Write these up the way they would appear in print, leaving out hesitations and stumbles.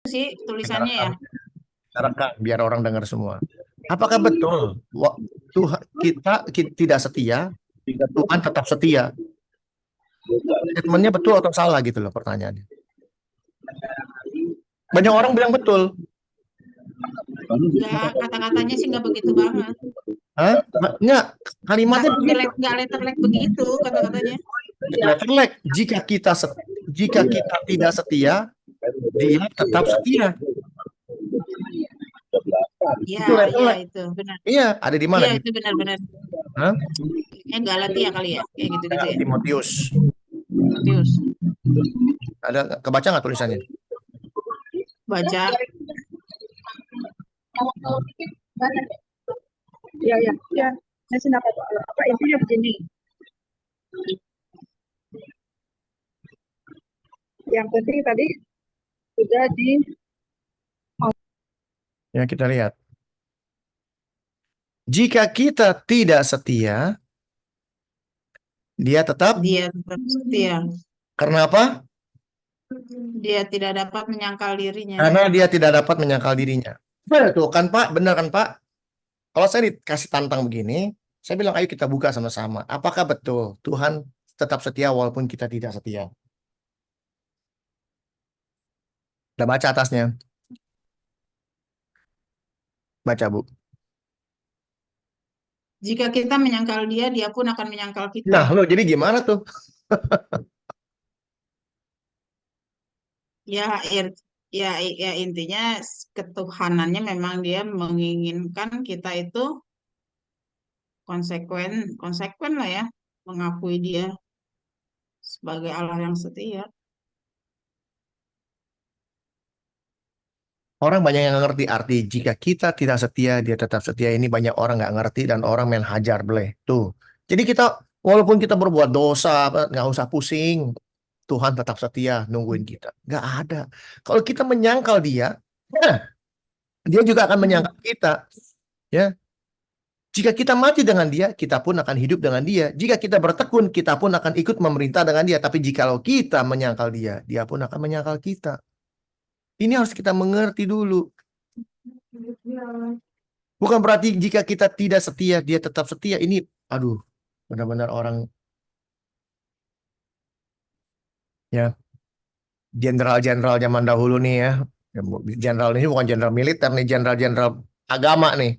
sih Kita tulisannya rekam, ya. kita rekam biar orang dengar semua. Apakah betul Tuhan kita tidak setia, Tuhan tetap setia? Statementnya betul atau salah gitu loh pertanyaannya. Banyak orang bilang betul. Nggak, kata-katanya sih nggak begitu banget. Hah? Enggak, Nggak kalimatnya begitu. nggak letterlek begitu kata-katanya. Letter jika kita tidak setia, dia tetap setia. Ya, Itu letter ya lag. itu benar. Iya, ada di mana? Iya itu benar-benar. Hah? Galatia kali ya, kayak gitu-gitu ya. Timotius. Matius, Ada kebaca nggak tulisannya? baca. Ya, ya, ya. Saya sih apa intinya begini. Yang penting tadi sudah di Ya, kita lihat. Jika kita tidak setia, dia tetap. Dia tetap setia. Karena apa? Dia tidak dapat menyangkal dirinya. Karena dia tidak dapat menyangkal dirinya. Betul kan Pak? Benar kan Pak? Kalau saya dikasih tantang begini, saya bilang ayo kita buka sama-sama. Apakah betul Tuhan tetap setia walaupun kita tidak setia? Udah baca atasnya. Baca Bu. Jika kita menyangkal dia, dia pun akan menyangkal Nah, kita. lo jadi gimana tuh? Ya, ya intinya ketuhanannya memang dia menginginkan kita itu konsekuen lah ya, mengakui dia sebagai Allah yang setia. Orang banyak yang nggak ngerti arti jika kita tidak setia, dia tetap setia. Ini banyak orang nggak ngerti dan orang main hajar boleh. Tuh. Jadi kita walaupun kita berbuat dosa, nggak usah pusing. Tuhan tetap setia nungguin kita. Nggak ada. Kalau kita menyangkal dia, nah, dia juga akan Hmm. menyangkal kita. Ya, jika kita mati dengan dia, kita pun akan hidup dengan dia. Jika kita bertekun, kita pun akan ikut memerintah dengan dia. Tapi jikalau kita menyangkal dia, dia pun akan menyangkal kita. Ini harus kita mengerti dulu. Bukan berarti jika kita tidak setia, dia tetap setia. Ini, aduh, benar-benar orang, ya, jenderal-jenderal zaman dahulu nih ya. Jenderal ini bukan jenderal militer nih, jenderal-jenderal agama nih.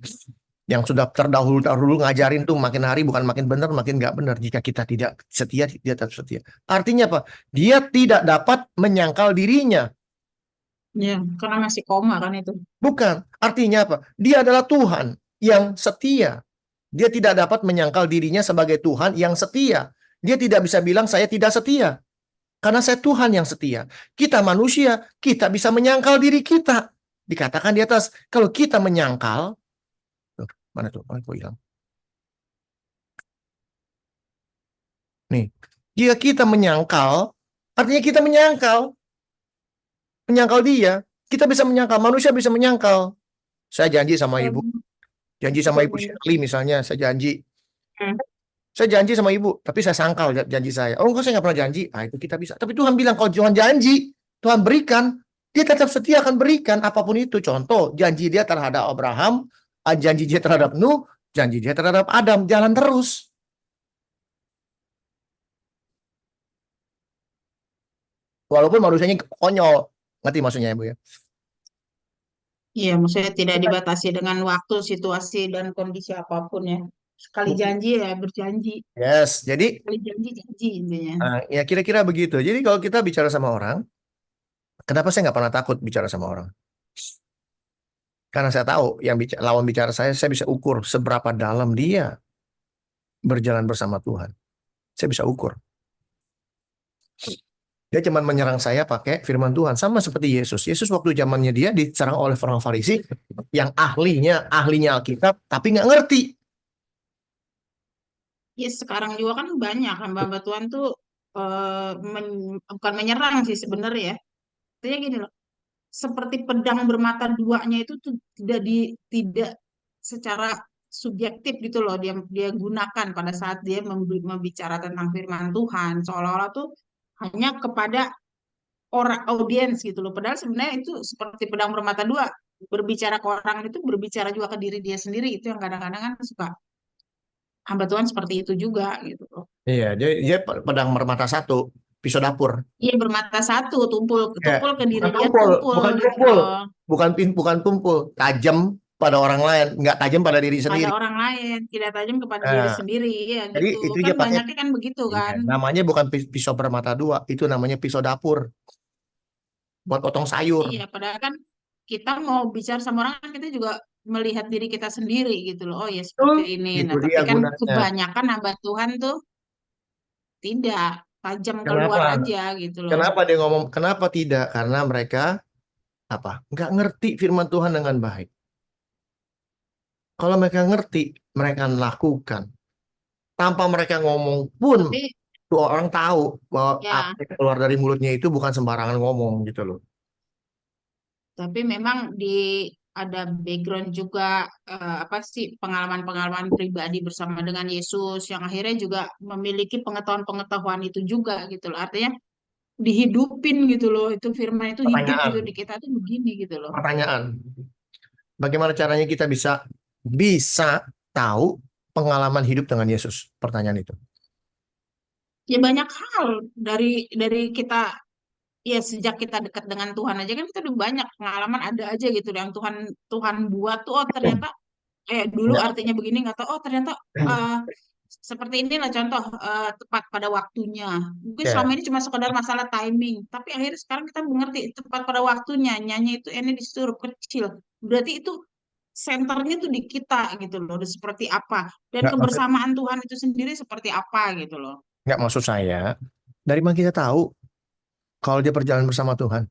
Yang sudah terdahulu-dahulu ngajarin tuh makin hari bukan makin benar, makin nggak benar. Jika kita tidak setia, dia tetap setia. Artinya apa? Dia tidak dapat menyangkal dirinya. Ya, karena masih koma kan itu. Bukan. Artinya apa? Dia adalah Tuhan yang setia. Dia tidak dapat menyangkal dirinya sebagai Tuhan yang setia. Dia tidak bisa bilang saya tidak setia. Karena saya Tuhan yang setia. Kita manusia, kita bisa menyangkal diri kita. Dikatakan di atas, kalau kita menyangkal, tuh, mana tuh? Oh, kok hilang. Nih, jika kita menyangkal, artinya kita menyangkal dia. Kita bisa menyangkal, manusia bisa menyangkal. Saya janji sama ibu, janji sama ibu Shirley misalnya, Hmm. saya janji sama ibu, tapi saya sangkal janji saya. Oh, enggak, saya nggak pernah janji. Ah, itu kita bisa. Tapi Tuhan bilang, kalau Tuhan janji, Tuhan berikan, dia tetap setia akan berikan apapun itu. Contoh, janji dia terhadap Abraham, janji dia terhadap Nuh, janji dia terhadap Adam, jalan terus. Walaupun manusianya konyol. Ngerti maksudnya ya, Bu ya? Iya, maksudnya tidak dibatasi dengan waktu, situasi, dan kondisi apapun ya. Sekali janji ya berjanji. Yes, jadi Sekali janji, janji intinya. ya kira-kira begitu. Jadi kalau kita bicara sama orang, kenapa saya nggak pernah takut bicara sama orang? Karena saya tahu yang lawan bicara saya bisa ukur seberapa dalam dia berjalan bersama Tuhan. Saya bisa ukur. Dia cuma menyerang saya pakai firman Tuhan. Sama seperti Yesus. Yesus waktu zamannya dia diserang oleh orang Farisi yang ahlinya Alkitab, tapi nggak ngerti. Ya sekarang juga kan banyak hamba-hamba Tuhan tuh bukan menyerang sih sebenarnya ya. Artinya gini loh, seperti pedang bermata duanya itu tuh tidak secara subjektif gitu loh dia dia gunakan pada saat dia membicara tentang firman Tuhan seolah-olah tuh hanya kepada orang audiens gitu loh. Padahal sebenarnya itu seperti pedang bermata dua. Berbicara ke orang itu berbicara juga ke diri dia sendiri. Itu yang kadang-kadang kan suka hamba Tuhan seperti itu juga gitu loh. Iya, dia pedang bermata satu, pisau dapur. Iya bermata satu, tumpul Ya, tumpul ke diri bukan dia tumpul, tumpul bukan gitu tumpul, loh. bukan tumpul, tajam pada orang lain, nggak tajam pada diri Pada sendiri. orang lain, tidak tajam kepada diri Nah, sendiri, ya jadi gitu. itu Kan dia pakai. banyaknya kan begitu Iya, kan. namanya bukan pisau bermata dua, itu namanya pisau dapur buat potong sayur. Iya, padahal kan kita mau bicara sama orang kan kita juga melihat diri kita sendiri gitu loh. Oh ya Betul. seperti ini. Itu Nah, dia tapi kan gunanya. kebanyakan hamba Tuhan tuh tidak tajam keluar Kenapa? aja gitu loh. Kenapa dia ngomong? Kenapa tidak? Karena mereka apa? Nggak ngerti firman Tuhan dengan baik. Kalau mereka ngerti, mereka lakukan. Tanpa mereka ngomong pun, Tapi tuh orang tahu bahwa apa ya, yang keluar dari mulutnya itu bukan sembarangan ngomong gitu loh. tapi memang ada background juga apa sih pengalaman-pengalaman pribadi bersama dengan Yesus yang akhirnya juga memiliki pengetahuan-pengetahuan itu juga gitu loh. Artinya dihidupin gitu loh. Itu firman itu hidup gitu Pertanyaan, di kita tuh begini gitu loh. pertanyaan. Bagaimana caranya kita bisa bisa tahu pengalaman hidup dengan Yesus? Pertanyaan itu. Ya banyak hal dari kita ya sejak kita dekat dengan Tuhan aja kan kita udah banyak pengalaman ada aja gitu yang Tuhan Tuhan buat tuh oh ternyata dulu Ya. artinya begini nggak tahu oh ternyata eh, seperti inilah contoh tepat pada waktunya. Mungkin selama Ya. ini cuma sekedar masalah timing, tapi akhirnya sekarang kita mengerti tepat pada waktunya. Nyanyi itu ini di huruf kecil. Berarti itu senternya tuh di kita gitu loh, udah seperti apa dan Nggak maksud kebersamaan Tuhan itu sendiri seperti apa gitu loh. nggak maksud saya. Dari mana kita tahu kalau dia perjalanan bersama Tuhan?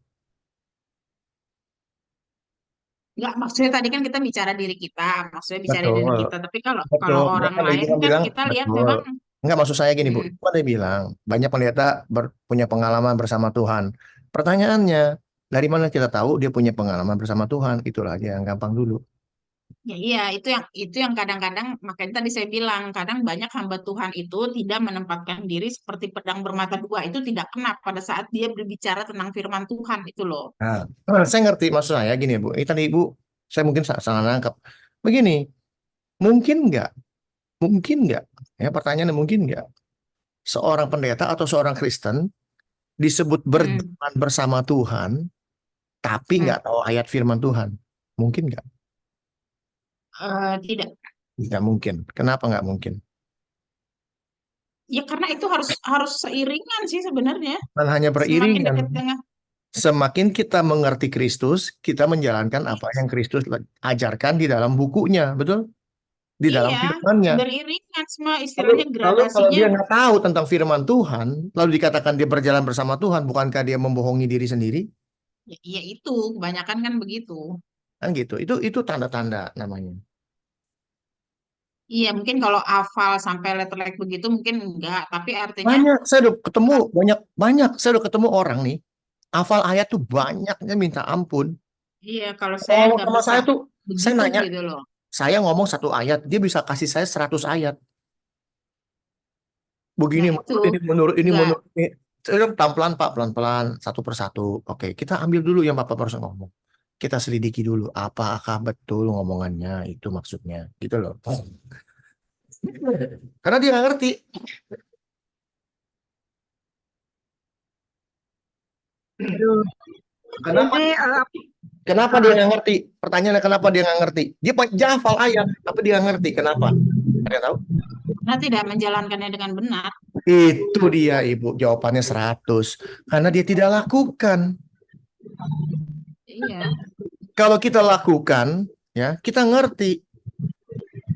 Nggak, maksudnya tadi kan kita bicara diri kita, maksudnya bicara diri Betul. kita. Tapi kalau kalau Betul, orang kan ibu lain kan kan bilang kita lihat betul. memang, Enggak maksud saya gini bu, hmm, ibu kan dia bilang banyak pendeta punya pengalaman bersama Tuhan. Pertanyaannya, dari mana kita tahu dia punya pengalaman bersama Tuhan? Itulah aja yang gampang dulu. ya iya itu yang kadang-kadang makanya tadi saya bilang kadang banyak hamba Tuhan itu tidak menempatkan diri seperti pedang bermata dua itu tidak kena pada saat dia berbicara tentang firman Tuhan itu loh. Nah, saya ngerti maksud saya gini bu. Ini tadi ibu, saya mungkin salah nangkap. Begini, mungkin nggak, mungkin nggak, ya pertanyaannya mungkin nggak seorang pendeta atau seorang Kristen disebut Hmm, berjalan bersama Tuhan, tapi hmm. nggak tahu ayat firman Tuhan. Mungkin nggak? Tidak. Nggak mungkin. Kenapa nggak mungkin? Ya karena itu harus harus seiringan sih sebenarnya. Bukan hanya Semakin beriringan. dekat dengan Semakin kita mengerti Kristus, kita menjalankan apa yang Kristus ajarkan di dalam bukunya, betul? Di dalam iya firman-Nya. beriringan semua Lalu, istilahnya lalu kalau gradasinya. dia nggak tahu tentang firman Tuhan, lalu dikatakan dia berjalan bersama Tuhan, bukankah dia membohongi diri sendiri? Ya, iya itu kebanyakan kan begitu. Kan gitu. Itu tanda-tanda namanya. Iya mungkin kalau hafal sampai letter-like begitu mungkin enggak, tapi artinya Banyak, saya udah ketemu ah, banyak banyak, saya udah ketemu orang nih, hafal ayat tuh banyaknya minta ampun. iya kalau saya Ngomong nggak sama bisa saya tuh, saya begitu nanya, gitu loh. saya ngomong satu ayat, dia bisa kasih saya 100 ayat. Begini Nah itu menurut ini, menurut ini, nggak, menurut ini. Saya bilang, pelan-pelan Pak, pelan-pelan, satu persatu. Oke, kita ambil dulu yang Bapak barusan ngomong. Kita selidiki dulu, apakah betul ngomongannya, itu maksudnya. Gitu loh. Karena dia nggak ngerti. Aduh, Kenapa, ini kenapa dia nggak ngerti? Pertanyaannya kenapa dia nggak ngerti? Dia hafal ayat, tapi dia nggak ngerti. Kenapa? Ada yang tahu? karena tidak menjalankannya dengan benar. Itu dia, Ibu. Jawabannya 100. Karena dia tidak lakukan. Iya, Kalau kita lakukan, ya kita ngerti.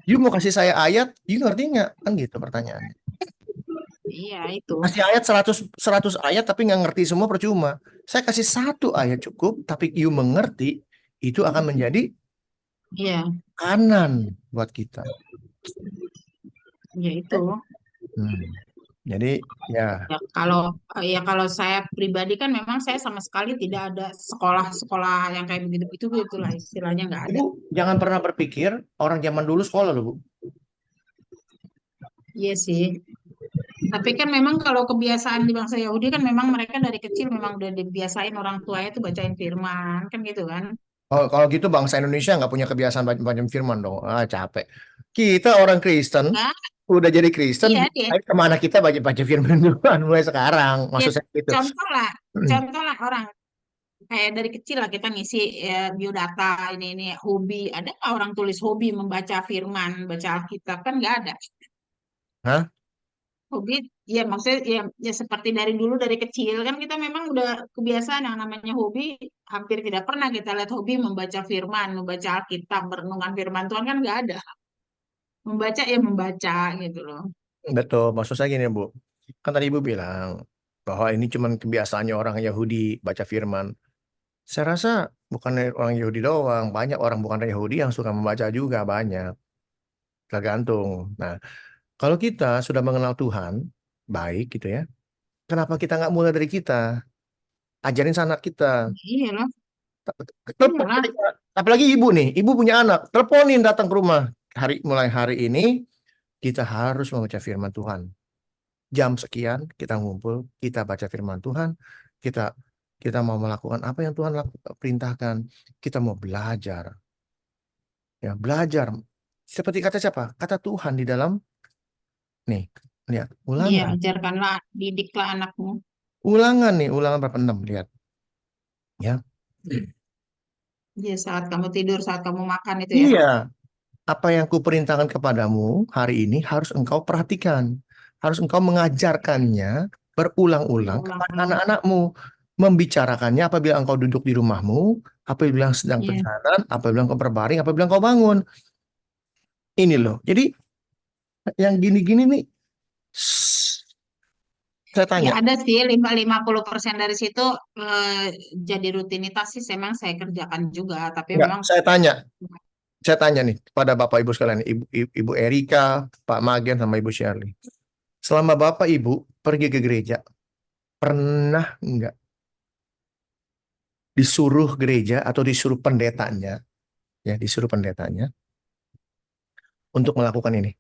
You mau kasih saya ayat, you ngerti nggak? Kan gitu pertanyaannya. iya itu. Kasih ayat 100 ayat tapi nggak ngerti semua percuma. Saya kasih satu ayat cukup, tapi you mengerti, itu akan menjadi Iya, kanan buat kita. ya itu. Hmm. Jadi ya, Ya kalau saya pribadi kan memang saya sama sekali tidak ada sekolah-sekolah yang kayak begitu itu itulah istilahnya nggak ada. Ibu jangan pernah berpikir orang zaman dulu sekolah loh, Bu. Iya sih. Tapi kan memang kalau kebiasaan di bangsa Yahudi kan memang mereka dari kecil memang udah dibiasain orang tuanya tuh bacain firman kan gitu kan. Kalau gitu bangsa Indonesia nggak punya kebiasaan baca firman dong. Ah, capek. Kita orang Kristen, Enggak, udah jadi Kristen, iya dia. ayo kemana kita baca firman Tuhan mulai sekarang. Ya Maksud saya gitu. contoh lah, contoh lah orang kayak dari kecil lah kita ngisi biodata ini hobi. Ada nggak orang tulis hobi membaca firman, baca Alkitab kan nggak ada. Hah? Hobi ya maksudnya ya seperti dari dulu dari kecil kan kita memang udah kebiasaan yang namanya hobi hampir tidak pernah kita lihat hobi membaca firman, membaca Alkitab, merenungkan firman Tuhan kan nggak ada. Membaca ya membaca gitu loh. Betul, maksud saya gini Bu. Kan tadi Ibu bilang bahwa ini cuma kebiasaannya orang Yahudi baca firman. Saya rasa bukan orang Yahudi doang, banyak orang bukan Yahudi yang suka membaca juga, banyak. Tergantung. Nah, kalau kita sudah mengenal Tuhan, baik gitu ya. Kenapa kita nggak mulai dari kita? Ajarin anak kita. Iya loh, Telepon, iyalah. apalagi ibu nih, ibu punya anak, teleponin datang ke rumah. Mulai hari ini kita harus membaca firman Tuhan. Jam sekian kita ngumpul, kita baca firman Tuhan, kita kita mau melakukan apa yang Tuhan perintahkan. Kita mau belajar, ya belajar. Seperti kata siapa? Kata Tuhan di dalam nih, lihat Iya, ulangan, ajarkanlah, didiklah anakmu. ulangan nih, ulangan berapa 6 lihat, ya. Iya, saat kamu tidur, saat kamu makan itu ya. Iya, apa yang kuperintahkan kepadamu hari ini harus engkau perhatikan. Harus engkau mengajarkannya berulang-ulang kepada Berulang-ulang. anak-anakmu. Membicarakannya apabila engkau duduk di rumahmu, apabila sedang Iya. perjalanan, apabila engkau berbaring, apabila engkau bangun. Ini loh. Jadi yang gini-gini nih, saya Ya tanya. ada sih 50% dari situ eh, jadi rutinitas sih memang saya kerjakan juga, tapi Enggak, memang saya tanya nih kepada Bapak Ibu sekalian, Ibu Erika, Pak Magen, sama Ibu Shirley. Selama Bapak Ibu pergi ke gereja, pernah enggak disuruh gereja atau disuruh pendetanya, ya disuruh pendetanya untuk melakukan ini,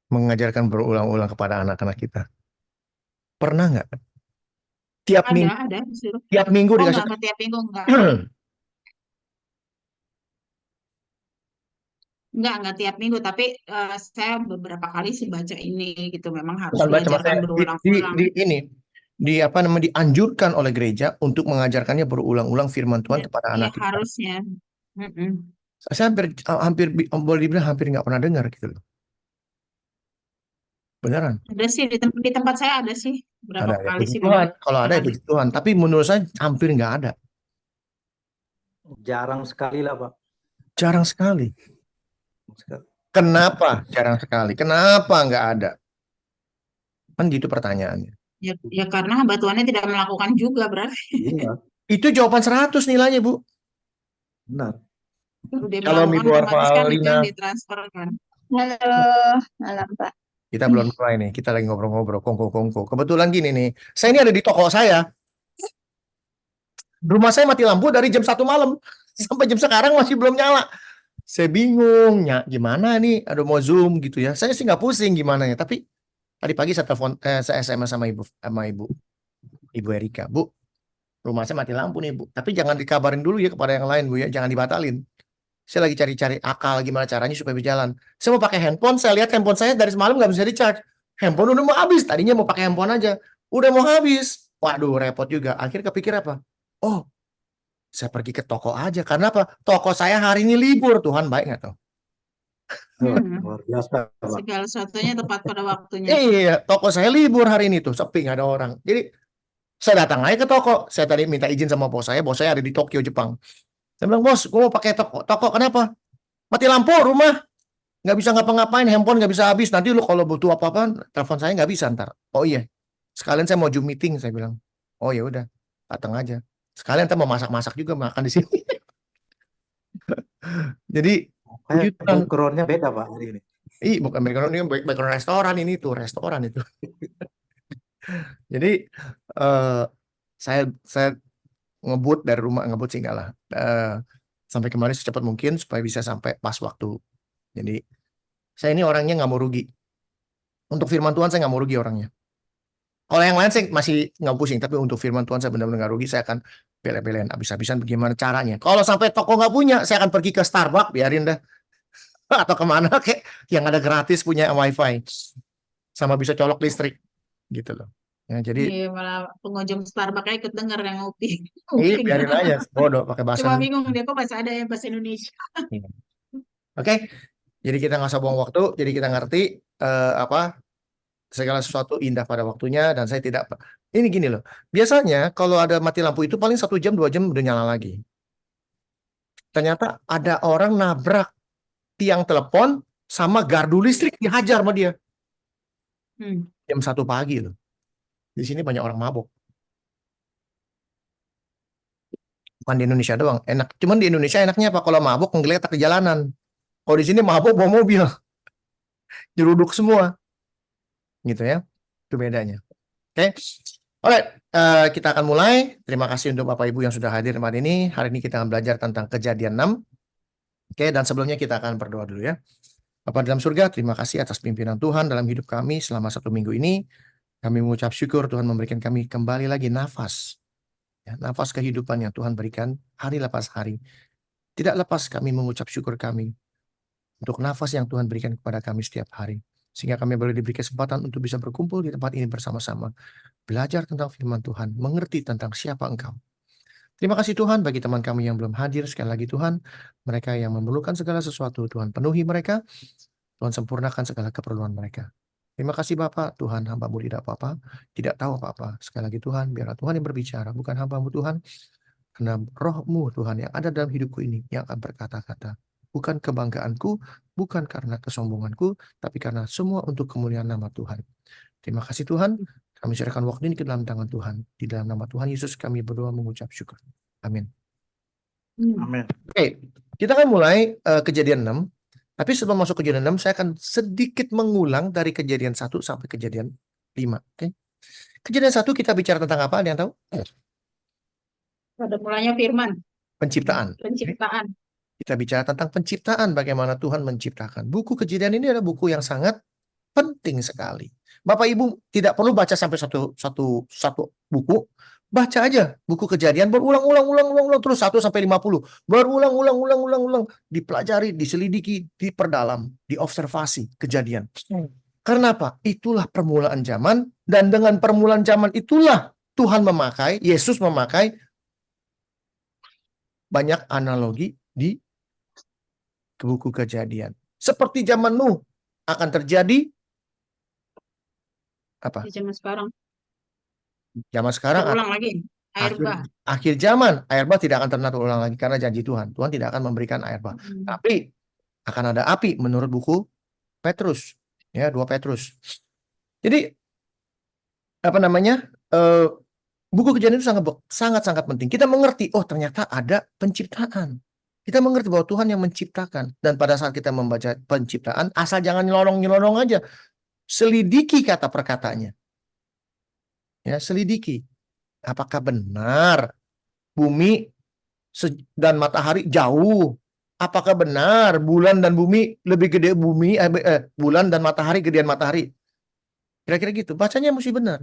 mengajarkan berulang-ulang kepada anak-anak kita. Pernah nggak? Tiap minggu, ada disuruh. tiap minggu Oh dikasih. enggak tiap minggu enggak. Enggak tiap minggu, tapi saya beberapa kali sih baca ini gitu. Memang harus Bukan baca, diajarkan maksudnya berulang-ulang. ini di apa namanya dianjurkan oleh gereja untuk mengajarkannya berulang-ulang firman Tuhan Ya, kepada ya anak kita. harusnya. Mm-mm. Saya hampir hampir boleh dibilang hampir nggak pernah dengar gitu loh. Beneran. Ada sih di tempat saya ada sih berapa Ada ya kali puji sih memang Tuhan. Kalau ada ya ada. puji Tuhan. Tapi menurut saya hampir nggak ada. Jarang sekali lah, Pak. Jarang sekali. Kenapa jarang sekali? Kenapa nggak ada? Kan gitu pertanyaannya. Ya karena hamba Tuhannya tidak melakukan juga berarti. Iya, Itu jawaban 100 nilainya, Bu. benar. Kalau dia Shalom melakukan Ibu otomatis kan itu Arvalina. yang ditransferkan. Halo, malam Pak. Kita belum mulai nih. Kita lagi ngobrol-ngobrol, kongko-kongko. Kebetulan gini nih. Saya ini ada di toko saya. Rumah saya mati lampu dari jam 1 malam. Sampai jam sekarang masih belum nyala. Saya bingung. Gimana nih? Aduh mau Zoom gitu ya. Saya sih nggak pusing gimana ya. Tapi tadi pagi saya telepon, saya SMS sama Ibu Erika. Bu, rumah saya mati lampu nih, Bu. Tapi jangan dikabarin dulu ya kepada yang lain, Bu ya. Jangan dibatalin. Saya lagi cari-cari akal gimana caranya supaya berjalan. Saya mau pakai handphone, saya lihat handphone saya dari semalam nggak bisa di-charge. Handphone udah mau habis. Tadinya mau pakai handphone aja. Udah mau habis. Waduh, repot juga. Akhirnya kepikir apa? Oh, saya pergi ke toko aja. Karena apa? Toko saya hari ini libur. Tuhan baik nggak tahu. Luar biasa, Pak. Segala sesuatunya tepat pada waktunya. Iya, toko saya libur hari ini tuh. Sepi, nggak ada orang. Jadi, saya datang aja ke toko. Saya tadi minta izin sama bos saya. Bos saya ada di Tokyo, Jepang. Saya bilang, bos, gue mau pakai toko. Toko kenapa? Mati lampu rumah. Nggak bisa ngapa-ngapain, handphone nggak bisa habis. Nanti lu kalau butuh apa-apa, telepon saya nggak bisa ntar. Oh iya, sekalian saya mau Zoom meeting, saya bilang. Oh ya udah, datang aja. Sekalian ntar mau masak-masak juga makan di sini. Jadi, puji Kayak Tuhan. background-nya beda, Pak, hari ini. Bukan background ini, background restoran ini tuh, restoran itu. Jadi, eh saya ngebut dari rumah, ngebut sih enggak lah. Sampai kemarin secepat mungkin supaya bisa sampai pas waktu. Jadi Saya ini orangnya nggak mau rugi. Untuk firman Tuhan saya nggak mau rugi orangnya. Kalau yang lain saya masih nggak pusing, tapi untuk firman Tuhan saya benar-benar nggak rugi. Saya akan bela-belain habis-habisan bagaimana caranya. Kalau sampai toko nggak punya, saya akan pergi ke Starbucks, biarin dah. Atau kemana kayak yang ada gratis punya wifi. Sama bisa colok listrik. Gitu loh. Ya, jadi Iya, malah pengunjung Starbucks ikut dengar yang ngopi. biarin aja. Bodoh pakai bahasa Cuma Indonesia. bingung dia kok bahasa ada yang bahasa Indonesia. Iya. Oke, jadi kita nggak usah buang waktu. Jadi kita ngerti apa segala sesuatu indah pada waktunya dan saya tidak. Ini gini loh. Biasanya kalau ada mati lampu itu paling 1 jam 2 jam udah nyala lagi. Ternyata ada orang nabrak tiang telepon sama gardu listrik dihajar sama dia Hmm. jam 1 pagi loh. Di sini banyak orang mabuk. Bukan di Indonesia doang. Enak. Cuman di Indonesia enaknya apa? Kalau mabuk menggeletak di jalanan. Kalau di sini mabuk bawa mobil, jeruduk semua. Gitu ya. Itu bedanya. Oke. Alright, kita akan mulai. Terima kasih untuk Bapak Ibu yang sudah hadir hari ini. Hari ini kita akan belajar tentang Kejadian 6. Oke, dan sebelumnya kita akan berdoa dulu ya. Bapak dalam surga, terima kasih atas pimpinan Tuhan dalam hidup kami selama 1 minggu ini. Kami mengucap syukur Tuhan memberikan kami kembali lagi nafas. Ya, nafas kehidupan yang Tuhan berikan hari lepas hari. Tidak lepas kami mengucap syukur kami untuk nafas yang Tuhan berikan kepada kami setiap hari. Sehingga kami boleh diberi kesempatan untuk bisa berkumpul di tempat ini bersama-sama. Belajar tentang firman Tuhan, mengerti tentang siapa Engkau. Terima kasih Tuhan bagi teman kami yang belum hadir. Sekali lagi Tuhan, mereka yang memerlukan segala sesuatu, Tuhan penuhi mereka. Tuhan sempurnakan segala keperluan mereka. Terima kasih Bapak, Tuhan hamba-Mu tidak apa-apa, tidak tahu apa-apa. Sekali lagi Tuhan, biarlah Tuhan yang berbicara, bukan hamba-Mu Tuhan. Karena roh-Mu Tuhan yang ada dalam hidupku ini yang akan berkata-kata. Bukan kebanggaanku, bukan karena kesombonganku, tapi karena semua untuk kemuliaan nama Tuhan. Terima kasih Tuhan, kami serahkan waktu ini ke dalam tangan Tuhan. Di dalam nama Tuhan Yesus kami berdoa mengucap syukur. Amin. Hmm. Amin. Oke, kita akan mulai Kejadian 6. Tapi sebelum masuk Kejadian 6, saya akan sedikit mengulang dari Kejadian 1 sampai Kejadian 5. Oke. Kejadian 1 kita bicara tentang apa? Ada yang tahu? Pada mulanya firman, Penciptaan. penciptaan. Kita bicara tentang penciptaan, bagaimana Tuhan menciptakan. Buku Kejadian ini adalah buku yang sangat penting sekali. Bapak Ibu tidak perlu baca sampai satu buku, baca aja buku Kejadian berulang-ulang terus 1 sampai 50. Berulang-ulang, dipelajari, diselidiki, diperdalam, diobservasi Kejadian. Karena apa? Itulah permulaan zaman dan dengan permulaan zaman itulah Tuhan memakai, Yesus memakai banyak analogi di buku Kejadian. Seperti zaman Nuh akan terjadi apa? Di zaman sekarang. Zaman sekarang Terulang lagi. Air bah. akhir zaman air bah tidak akan pernah terulang lagi karena janji Tuhan. Tuhan tidak akan memberikan air bah. Tapi akan ada api menurut buku Petrus. Ya, 2 Petrus. Jadi apa namanya? Buku Kejadian itu sangat penting. Kita mengerti, oh ternyata ada penciptaan. Kita mengerti bahwa Tuhan yang menciptakan. Dan pada saat kita membaca penciptaan, asal jangan nyelonong aja. Selidiki kata perkataannya. Ya, selidiki. Apakah benar bumi dan matahari jauh? Apakah benar bulan dan bumi lebih gede bulan dan matahari gedean matahari? Kira-kira gitu. Bacanya mesti benar.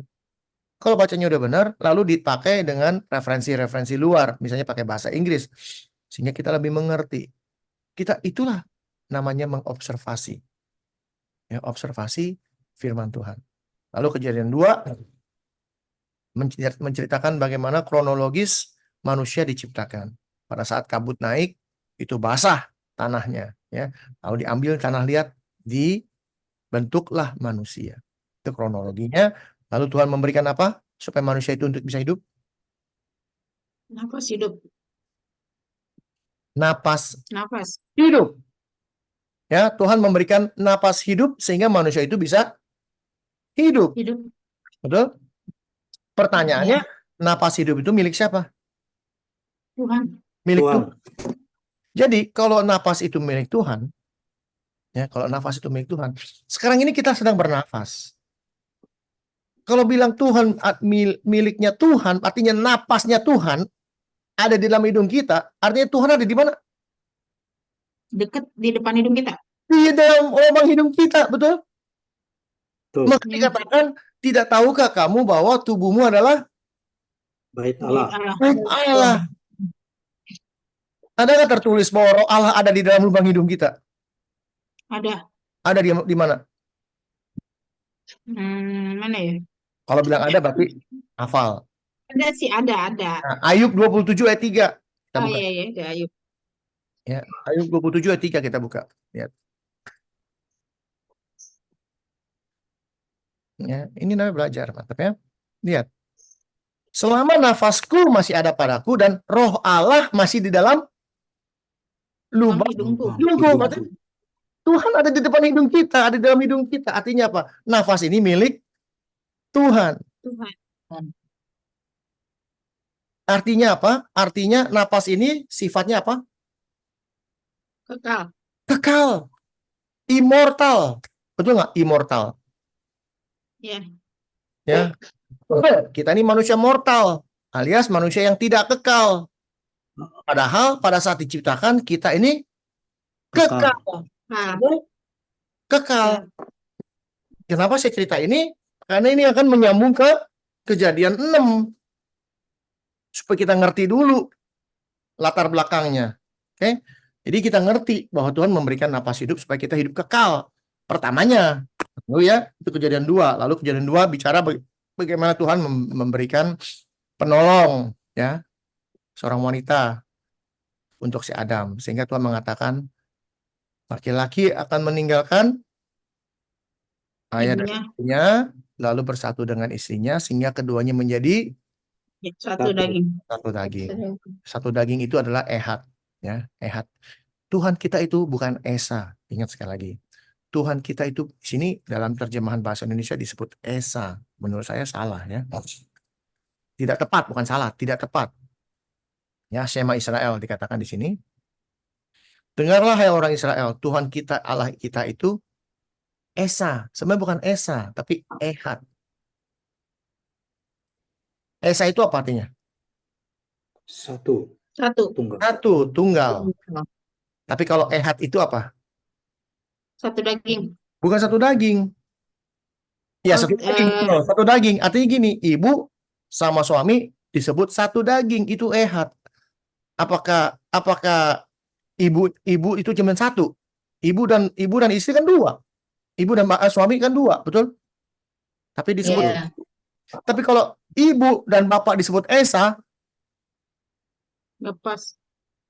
Kalau bacanya udah benar, lalu dipakai dengan referensi-referensi luar, misalnya pakai bahasa Inggris, sehingga kita lebih mengerti. Itulah namanya mengobservasi. Ya, observasi firman Tuhan. Lalu Kejadian 2 menceritakan bagaimana kronologis manusia diciptakan. Pada saat kabut naik, itu basah tanahnya, ya. Lalu diambil tanah liat, dibentuklah manusia. Itu kronologinya. Lalu Tuhan memberikan apa supaya manusia itu untuk bisa hidup? Nafas hidup. Napas Nafas. hidup. Ya, Tuhan memberikan napas hidup sehingga manusia itu bisa hidup. Hidup. Betul? Pertanyaannya, napas hidup itu milik siapa? Tuhan. Milik Tuhan. Tuhan. Jadi, kalau napas itu milik Tuhan, ya, kalau nafas itu milik Tuhan, sekarang ini kita sedang bernafas. Kalau bilang Tuhan miliknya Tuhan, artinya napasnya Tuhan ada di dalam hidung kita, artinya Tuhan ada di mana? Dekat di depan hidung kita. di dalam lubang hidung kita, betul? Betul. Maka Ya. dikatakan, tidak tahukah kamu bahwa tubuhmu adalah Bait Baik Allah. Allah. bait Allah? Adakah tertulis bahwa roh Allah ada di dalam lubang hidung kita? Ada. Ada di mana? Mana ya? Kalau bilang ada berarti hafal. Ada sih, ada. Nah, Ayub 27 ayat 3. Kita Oh buka. iya, ada Ayub. Ya, Ayub 27 ayat 3 kita buka. Lihat. Ya, ini namanya belajar, mantap ya. Lihat. Selama nafasku masih ada padaku dan roh Allah masih di dalam lubang Hidungku. hidungku. Berarti Tuhan ada di depan hidung kita, ada di dalam hidung kita. Artinya apa? Nafas ini milik Tuhan. Tuhan. Artinya apa? Artinya nafas ini sifatnya apa? Kekal. Kekal. Immortal. Betul nggak? Immortal. Ya. Ya. Kita ini manusia mortal, alias manusia yang tidak kekal. Padahal pada saat diciptakan kita ini kekal. Nah, Kekal. Kenapa saya cerita ini? Karena ini akan menyambung ke Kejadian 6. Supaya kita ngerti dulu latar belakangnya. Oke? Jadi kita ngerti bahwa Tuhan memberikan napas hidup supaya kita hidup kekal. Pertamanya, ya, itu Kejadian 2. Lalu Kejadian 2 bicara bagaimana Tuhan memberikan penolong, ya, seorang wanita untuk si Adam, sehingga Tuhan mengatakan laki-laki akan meninggalkan ayah dan istrinya, lalu bersatu dengan istrinya, sehingga keduanya menjadi satu daging. satu daging. Satu daging itu adalah ehad, ya, ehad. Tuhan kita itu bukan esa. Ingat sekali lagi. Tuhan kita itu di sini dalam terjemahan bahasa Indonesia disebut esa. Menurut saya salah, ya. Tidak tepat, bukan salah, tidak tepat. Ya, Shema Israel dikatakan di sini. Dengarlah hai orang Israel, Tuhan kita, Allah kita itu esa. Sebenarnya bukan esa, tapi ehad. Esa itu apa artinya? Satu. Tunggal. Satu, tunggal. Tapi kalau ehad itu apa? Satu daging. Bukan satu daging. Ya, satu daging. Satu daging. Artinya gini, ibu sama suami disebut satu daging, itu ehad. Apakah ibu itu cuma satu? Ibu dan istri kan dua. Ibu dan suami kan dua, betul? Tapi disebut. Yeah. Tapi kalau ibu dan bapak disebut esa, Nggak pas.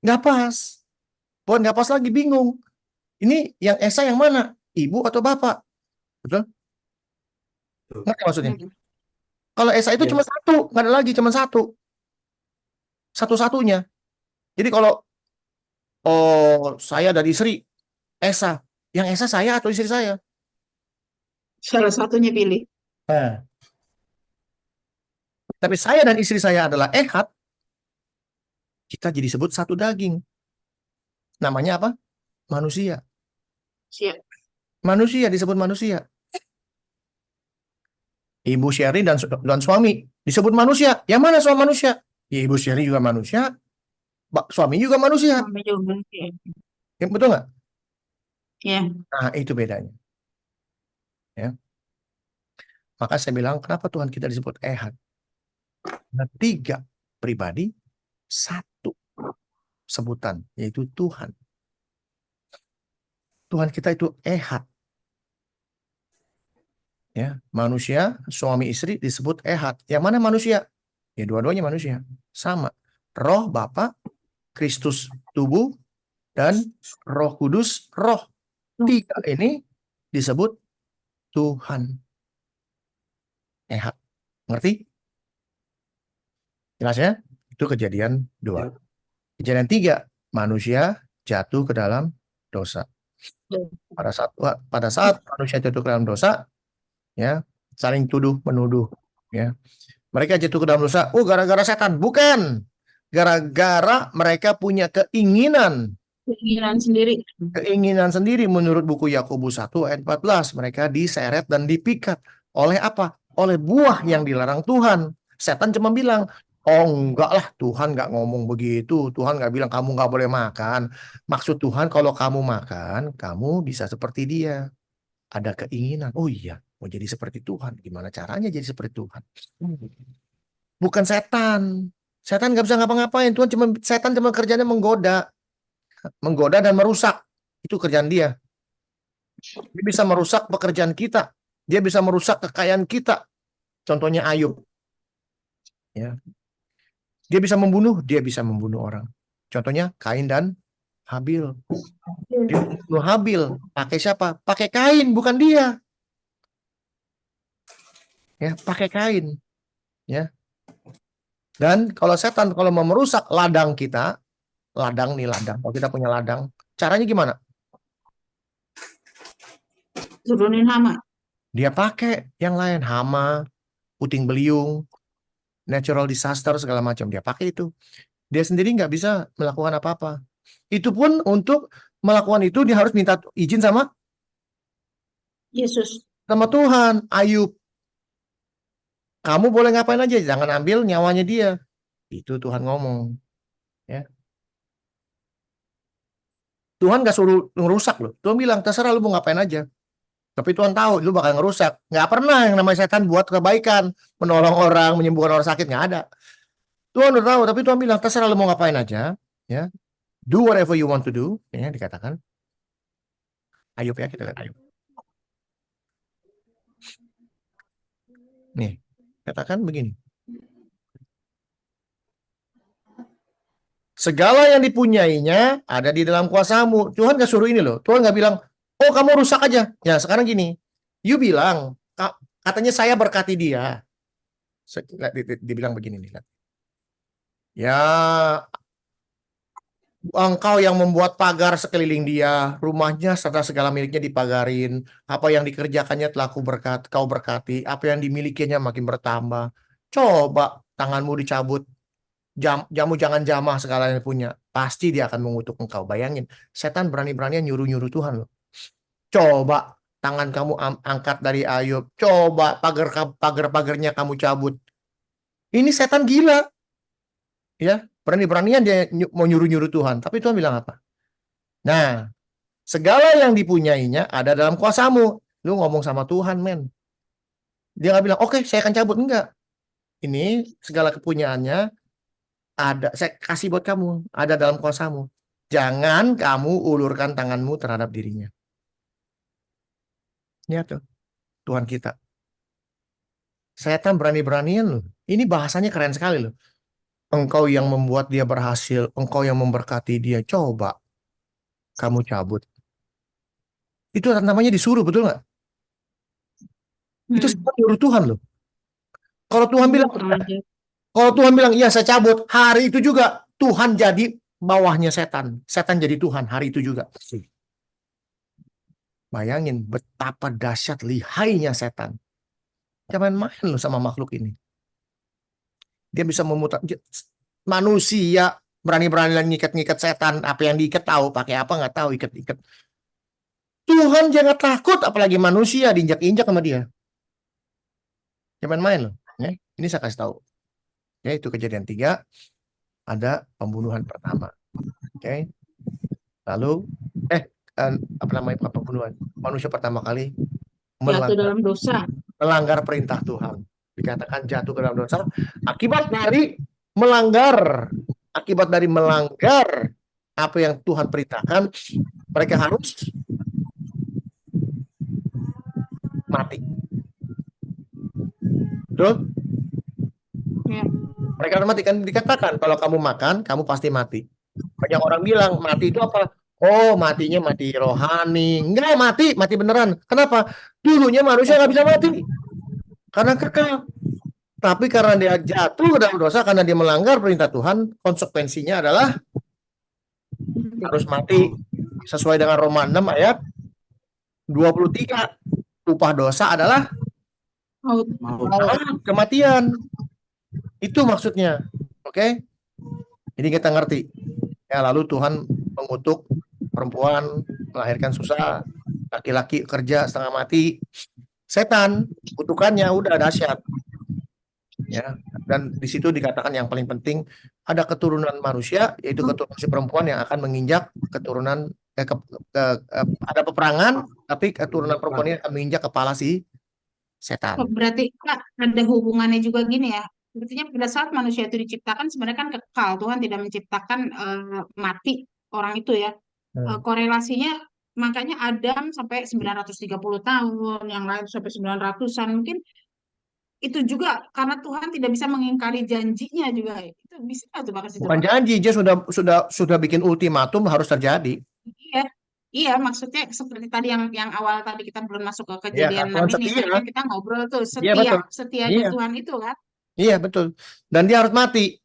nggak pas. Bukan nggak pas lagi, bingung. Ini yang esa yang mana? Ibu atau bapak? Betul? Ngerti maksudnya? Kalau esa itu cuma satu, nggak ada lagi, cuma satu. Satu-satunya. Jadi kalau saya dan istri esa, yang esa saya atau istri saya? Salah satunya pilih. Nah. Tapi saya dan istri saya adalah ehad, kita jadi sebut satu daging. Namanya apa? Manusia. Siap. Manusia disebut manusia. Ibu Sherry dan suami disebut manusia. Yang mana suami manusia? Ya, Ibu Sherry juga manusia, suami juga manusia. Ya, betul nggak? Ya. Nah, itu bedanya. Ya. Maka saya bilang, kenapa Tuhan kita disebut ehad? Nah, 3 pribadi, 1 sebutan, yaitu Tuhan. Tuhan kita itu ehad. Ya, manusia, suami istri disebut ehad. Yang mana manusia? Ya, dua-duanya manusia. Sama. Roh Bapa, Kristus tubuh, dan Roh Kudus, roh. 3 ini disebut Tuhan. Ehad. Ngerti? Jelas ya? Itu Kejadian 2. Kejadian 3, manusia jatuh ke dalam dosa. Pada saat manusia jatuh ke dalam dosa, ya, saling tuduh menuduh, ya. Mereka jatuh ke dalam dosa, gara-gara setan. Bukan. Gara-gara mereka punya keinginan sendiri. Keinginan sendiri menurut buku Yakobus 1 ayat 14. Mereka diseret dan dipikat oleh apa? Oleh buah yang dilarang Tuhan. Setan cuma bilang, Oh enggak lah, Tuhan nggak ngomong begitu. Tuhan nggak bilang kamu nggak boleh makan. Maksud Tuhan kalau kamu makan, kamu bisa seperti dia. Ada keinginan. Oh iya, mau jadi seperti Tuhan. Gimana caranya jadi seperti Tuhan? Bukan setan. Setan nggak bisa ngapa-ngapain. Setan cuma kerjanya menggoda dan merusak. Itu kerjaan dia. Dia bisa merusak pekerjaan kita. Dia bisa merusak kekayaan kita. Contohnya Ayub. Ya. Dia bisa membunuh orang. Contohnya Kain dan Habil. Dia membunuh Habil. Pakai siapa? Pakai Kain, bukan dia. Ya, pakai Kain. Ya. Dan kalau setan kalau mau merusak ladang kita, ladang. Kalau kita punya ladang, caranya gimana? Turunin hama. Dia pakai yang lain, hama, puting beliung, natural disaster segala macam. Dia pakai itu. Dia sendiri nggak bisa melakukan apa-apa. Itu pun untuk melakukan itu dia harus minta izin sama Yesus. Tuhan. Ayub, kamu boleh ngapain aja, jangan ambil nyawanya dia. Itu Tuhan ngomong. Ya. Tuhan nggak suruh ngerusak loh. Tuhan bilang terserah lu mau ngapain aja. Tapi Tuhan tahu lu bakal ngerusak. Nggak pernah yang namanya setan buat kebaikan, menolong orang, menyembuhkan orang sakit, nggak ada. Tuhan udah tahu, tapi Tuhan bilang terserah lu mau ngapain aja. Ya. Do whatever you want to do. Ya, dikatakan. Ayub ya, kita lihat Ayub. Nih, katakan begini. Segala yang dipunyainya ada di dalam kuasamu. Tuhan gak suruh ini loh. Tuhan gak bilang, oh kamu rusak aja. Ya sekarang gini, you bilang, katanya saya berkati dia. Dibilang begini nih. Ya, engkau yang membuat pagar sekeliling dia, rumahnya serta segala miliknya dipagarin. Apa yang dikerjakannya telah kau berkati. Apa yang dimilikinya makin bertambah. Coba tanganmu dicabut. Jamu jangan jamah segala yang punya. Pasti dia akan mengutuk engkau. Bayangin, setan berani-beraninya nyuruh-nyuruh Tuhan loh. Coba tangan kamu angkat dari Ayub. Coba pagar-pagarnya kamu cabut. Ini setan gila. Ya, berani-beraninya dia mau nyuruh-nyuruh Tuhan. Tapi Tuhan bilang apa? Nah, segala yang dipunyainya ada dalam kuasamu. Lu ngomong sama Tuhan, men. Dia nggak bilang, oke, saya akan cabut. Enggak. Ini segala kepunyaannya ada, saya kasih buat kamu, ada dalam kuasamu. Jangan kamu ulurkan tanganmu terhadap dirinya. Lihat tuh, Tuhan kita. Setan berani-beranian loh. Ini bahasanya keren sekali loh. Engkau yang membuat dia berhasil, engkau yang memberkati dia. Coba kamu cabut. Itu namanya disuruh, betul nggak? Itu setan nyuruh Tuhan loh. Kalau Tuhan bilang, iya saya cabut, hari itu juga Tuhan jadi bawahnya setan. Setan jadi Tuhan hari itu juga. Bayangin betapa dahsyat lihainya setan. Jangan main loh sama makhluk ini. Dia bisa memutar manusia, berani-berani ngikat-ngikat setan. Apa yang diikat tahu, pakai apa nggak tahu, ikat-ikat. Tuhan jangan takut, apalagi manusia diinjak-injak sama dia. Jangan main loh. Ya, ini saya kasih tahu. Ya, itu kejadian 3. Ada pembunuhan pertama. Oke. Lalu apa namanya pembunuhan? Manusia pertama kali jatuh dalam dosa. Melanggar perintah Tuhan. Dikatakan jatuh ke dalam dosa akibat dari melanggar apa yang Tuhan perintahkan. Mereka harus mati. Betul? Ya. Mereka harus mati. Kan dikatakan kalau kamu makan, kamu pasti mati. Banyak orang bilang mati itu apa? Oh, matinya mati rohani. Enggak, mati beneran. Kenapa? Dulunya manusia nggak bisa mati. Karena kekal. Tapi karena dia jatuh ke dalam dosa, karena dia melanggar perintah Tuhan, konsekuensinya adalah harus mati. Sesuai dengan Roma 6 ayat 23. Upah dosa adalah kematian. Itu maksudnya. Oke? Jadi kita ngerti. Ya, lalu Tuhan mengutuk perempuan, melahirkan susah, laki-laki kerja setengah mati. Setan, kutukannya udah dahsyat. Ya, Dan di situ dikatakan yang paling penting ada keturunan manusia, yaitu keturunan si perempuan yang akan menginjak keturunan ada peperangan, tapi keturunan perempuan ini akan menginjak kepala si setan. Berarti Kak, ada hubungannya juga gini ya. Artinya pada saat manusia itu diciptakan sebenarnya kan kekal. Tuhan tidak menciptakan mati orang itu ya. Korelasinya makanya Adam sampai 930 tahun, yang lain sampai 900-an. Mungkin itu juga karena Tuhan tidak bisa mengingkari janjinya juga. Itu bisa tuh Pak Bukan janji, dia sudah bikin ultimatum harus terjadi. Iya. Iya, maksudnya seperti tadi yang awal tadi kita belum masuk ke Iya, kejadian Tuhan 6 ini, setia. tadi kan kita ngobrol tuh Iya, betul. setianya Iya. Tuhan itu kan. Iya, betul. Dan dia harus mati.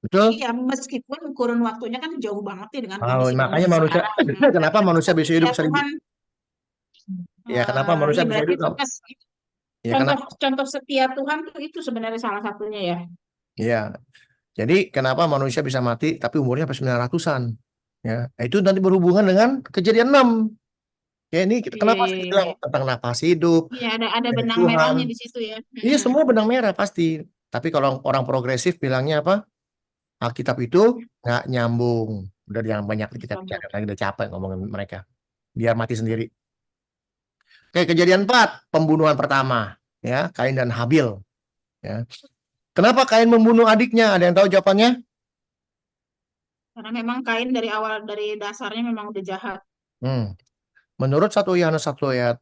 Betul? Iya, meskipun kurun waktunya kan jauh banget ya dengan Oh, kondisi makanya manusia, sekarang. kenapa manusia bisa hidup Ya 1000? Tuhan, Ya, kenapa manusia ya bisa berarti hidup? Ya, contoh kenapa? contoh setia Tuhan tuh itu sebenarnya salah satunya ya. Iya. Jadi kenapa manusia bisa mati tapi umurnya sampai 900-an? Ya, itu nanti berhubungan dengan kejadian 6. Ya, ini kenapa saya bilang Iya, tentang nafas hidup ada dari benang Tuhan. merahnya di situ ya. Iya, semua benang merah pasti. Tapi kalau orang progresif bilangnya apa? Alkitab itu nggak nyambung. Udah yang banyak kita bicara lagi, udah capek ngomongin mereka. Biar mati sendiri. Oke, kejadian 4, pembunuhan pertama. Ya, Kain dan Habil. Ya. Kenapa Kain membunuh adiknya? Ada yang tahu jawabannya? Karena memang Kain dari dasarnya memang udah jahat. Menurut 1 Yohanes 3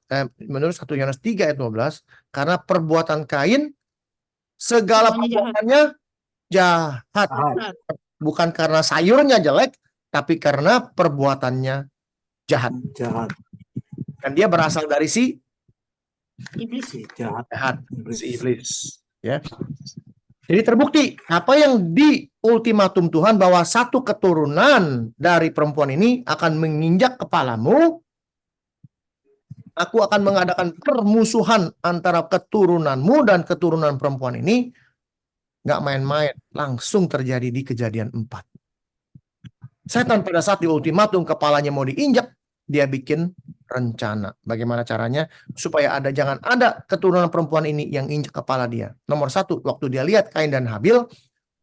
ayat 12, karena perbuatan Kain segala Semuanya perbuatannya jahat. jahat. Bukan karena sayurnya jelek, tapi karena perbuatannya jahat. Dan dia berasal dari si Iblis. jahat, si iblis. Ya. Jadi terbukti apa yang di ultimatum Tuhan bahwa satu keturunan dari perempuan ini akan menginjak kepalamu. Aku akan mengadakan permusuhan antara keturunanmu dan keturunan perempuan ini. Nggak main-main, langsung terjadi di kejadian 4. Setan pada saat di ultimatum kepalanya mau diinjak, dia bikin rencana. Bagaimana caranya? Supaya jangan ada keturunan perempuan ini yang injak kepala dia. Nomor 1, waktu dia lihat Kain dan Habil,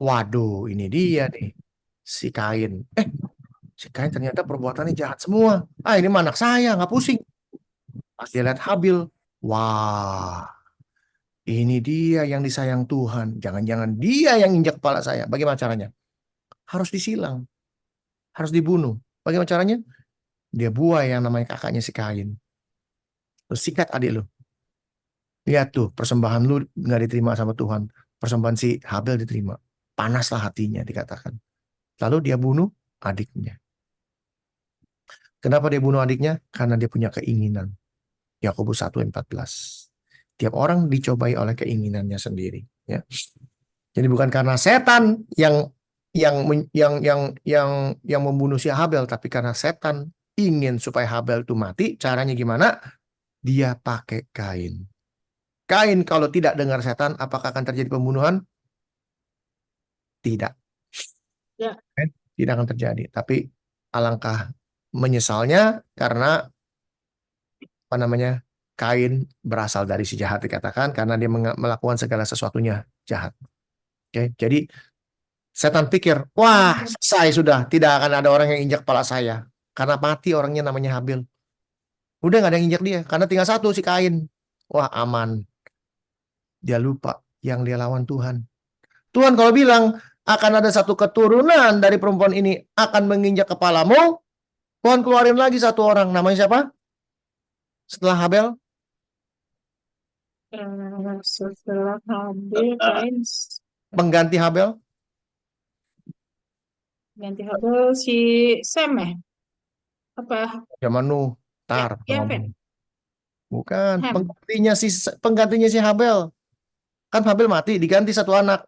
waduh ini dia nih, si Kain. Si Kain ternyata perbuatannya jahat semua. Ini mah anak saya, nggak pusing. Pas dia lihat Habil, wah, ini dia yang disayang Tuhan. Jangan-jangan dia yang injak kepala saya. Bagaimana caranya? Harus disilang. Harus dibunuh. Bagaimana caranya? Dia buai yang namanya kakaknya si Kain. Terus sikat adik lu. Lihat tuh, persembahan lu nggak diterima sama Tuhan. Persembahan si Habil diterima. Panaslah hatinya dikatakan. Lalu dia bunuh adiknya. Kenapa dia bunuh adiknya? Karena dia punya keinginan. Yakobus 1:14. Tiap orang dicobai oleh keinginannya sendiri. Ya. Jadi bukan karena setan yang membunuh si Habel, tapi karena setan ingin supaya Habel itu mati. Caranya gimana? Dia pakai Kain. Kain kalau tidak dengar setan, apakah akan terjadi pembunuhan? Tidak. Ya. Tidak akan terjadi. Tapi alangkah menyesalnya karena Kain berasal dari si jahat dikatakan karena dia melakukan segala sesuatunya jahat. Oke, jadi setan pikir, wah, selesai sudah, tidak akan ada orang yang injak kepala saya karena mati orangnya namanya Habil. Udah nggak ada yang injak dia karena tinggal satu si Kain. Wah, aman. Dia lupa yang dia lawan Tuhan. Tuhan kalau bilang akan ada satu keturunan dari perempuan ini akan menginjak kepalamu, Tuhan keluarin lagi satu orang, namanya siapa? Setelah Habel? Setelah Habil, Kain. Pengganti Habel? Ganti Habil si Sem ya? Apa? Zaman Nuh. Tar. Ya, Fen. Bukan. Ham. Penggantinya si Habel. Kan Habel mati, diganti satu anak.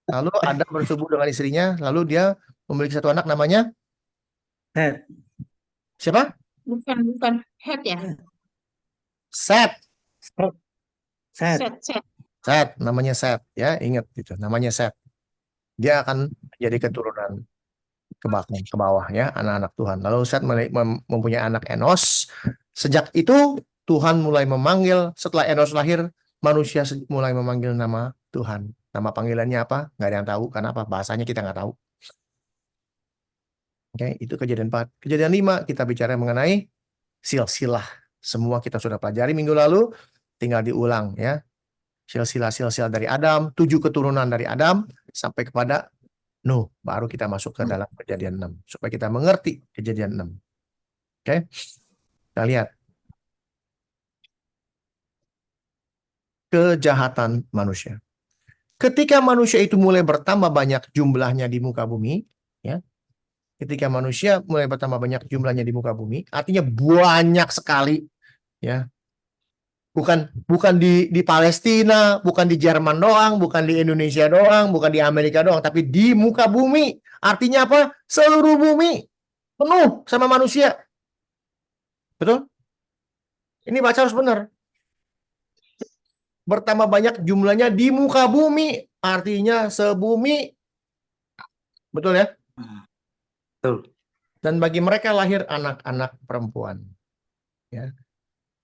Lalu Adam bersetubuh dengan istrinya, lalu dia memiliki satu anak namanya? Het. Siapa? Bukan. Het ya? Set. Set. Namanya Set. Ya, ingat itu. Namanya Set. Dia akan jadi keturunan ke bawah ya, anak-anak Tuhan. Lalu Set mempunyai anak Enos. Sejak itu Tuhan mulai memanggil, setelah Enos lahir, manusia mulai memanggil nama Tuhan. Nama panggilannya apa? Nggak ada yang tahu. Karena apa? Bahasanya kita nggak tahu. Oke, itu kejadian 4. Kejadian 5, kita bicara mengenai silsilah. Semua kita sudah pelajari minggu lalu, tinggal diulang ya. Silsilah dari Adam, 7 keturunan dari Adam, sampai kepada Nuh. Baru kita masuk ke dalam kejadian 6. Supaya kita mengerti kejadian 6. Oke, kita lihat. Kejahatan manusia. Ketika manusia itu mulai bertambah banyak jumlahnya di muka bumi, ya. Ketika manusia mulai bertambah banyak jumlahnya di muka bumi, artinya banyak sekali, ya. Bukan di Palestina, bukan di Jerman doang, bukan di Indonesia doang, bukan di Amerika doang, tapi di muka bumi. Artinya apa? Seluruh bumi penuh sama manusia. Betul? Ini baca harus benar. Bertambah banyak jumlahnya di muka bumi, artinya sebumi. Betul ya? Betul. Dan bagi mereka lahir anak-anak perempuan. Ya.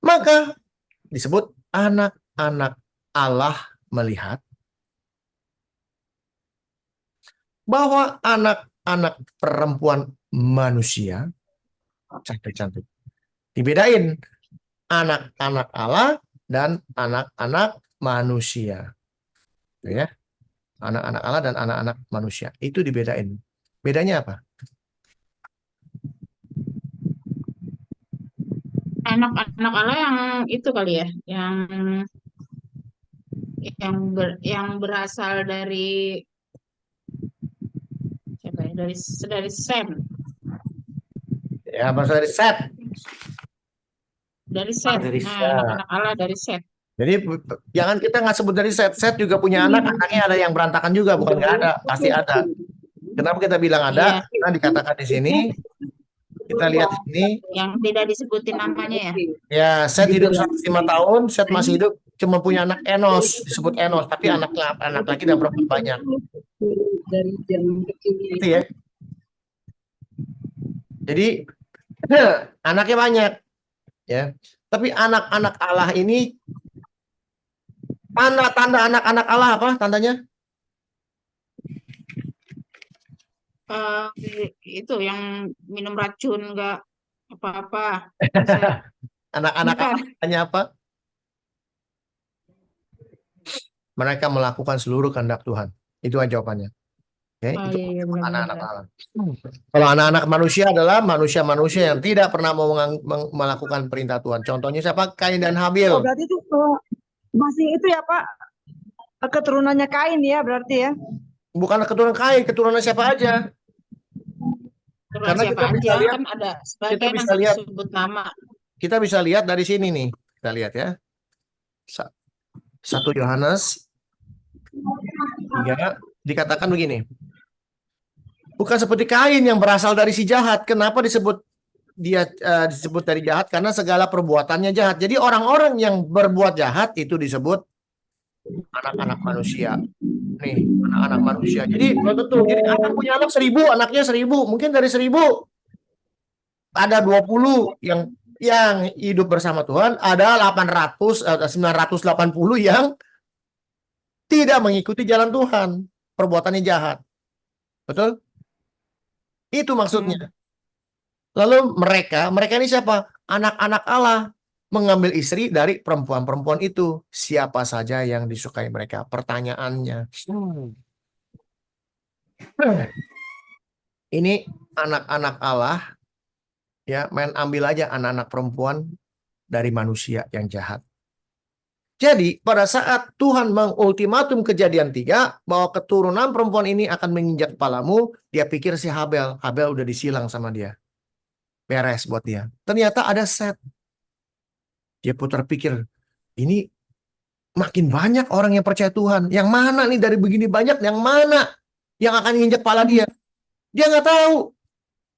Maka disebut anak-anak Allah melihat bahwa anak-anak perempuan manusia, cantik-cantik, dibedain anak-anak Allah dan anak-anak manusia. Ya. Anak-anak Allah dan anak-anak manusia. Itu dibedain. Bedanya apa? Anak-anak Allah yang itu kali ya, yang berasal dari siapa ya? Dari Sem. Ya, berasal dari Set. Dari Set. Dari Nah, Set. anak-anak Allah dari Set. Jadi jangan kita nggak sebut dari Set. Set juga punya anak, anaknya ada yang berantakan juga, bukan nggak ada, pasti ada. Kenapa kita bilang ada? Iya, Karena dikatakan di sini, kita lihat di sini, yang tidak disebutin namanya ya. ya Set hidup 105 tahun, Set masih hidup, cuma punya anak Enos, disebut Enos, tapi anak laki dan perempuan banyak. Dari zaman kecil Gitu ya. Jadi anaknya banyak, ya. Tapi anak-anak Allah ini, tanda anak-anak Allah apa tandanya? Itu yang minum racun nggak apa-apa. Bisa. Anak-anak Bukan. Allah tandanya apa? Mereka melakukan seluruh kehendak Tuhan. Itu aja jawabannya. Oke, Oh itu iya, anak-anak benar-benar. Allah. Kalau anak-anak manusia adalah manusia-manusia yang tidak pernah mau melakukan perintah Tuhan. Contohnya siapa? Kain dan Habil. Oh, berarti itu masih itu ya Pak, keturunannya Kain ya berarti ya. Bukan keturunan Kain, keturunan siapa aja. Terus Karena siapa kita bisa aja lihat, kan ada sebagian yang bisa lihat. disebut nama. Kita bisa lihat dari sini nih. Kita lihat ya. 1 Yohanes 3 dikatakan begini. Bukan seperti Kain yang berasal dari si jahat. Kenapa disebut disebut dari jahat? Karena segala perbuatannya jahat. Jadi orang-orang yang berbuat jahat itu disebut anak-anak manusia. Nih, anak-anak manusia. Jadi betul. Jadi anak punya anak 1000, anaknya 1000. Mungkin dari 1000 ada 20 yang hidup bersama Tuhan, ada 980 yang tidak mengikuti jalan Tuhan, perbuatannya jahat. Betul? Itu maksudnya. Lalu mereka ini siapa? Anak-anak Allah mengambil istri dari perempuan-perempuan itu. Siapa saja yang disukai mereka? Pertanyaannya. Ini anak-anak Allah, ya, main ambil aja anak-anak perempuan dari manusia yang jahat. Jadi pada saat Tuhan mengultimatum kejadian 3 bahwa keturunan perempuan ini akan menginjak kepalamu, dia pikir si Habel udah disilang sama dia. Beres buat dia. Ternyata ada Set. Dia putar pikir, ini makin banyak orang yang percaya Tuhan. Yang mana nih dari begini banyak, yang mana yang akan injak kepala dia? Dia nggak tahu.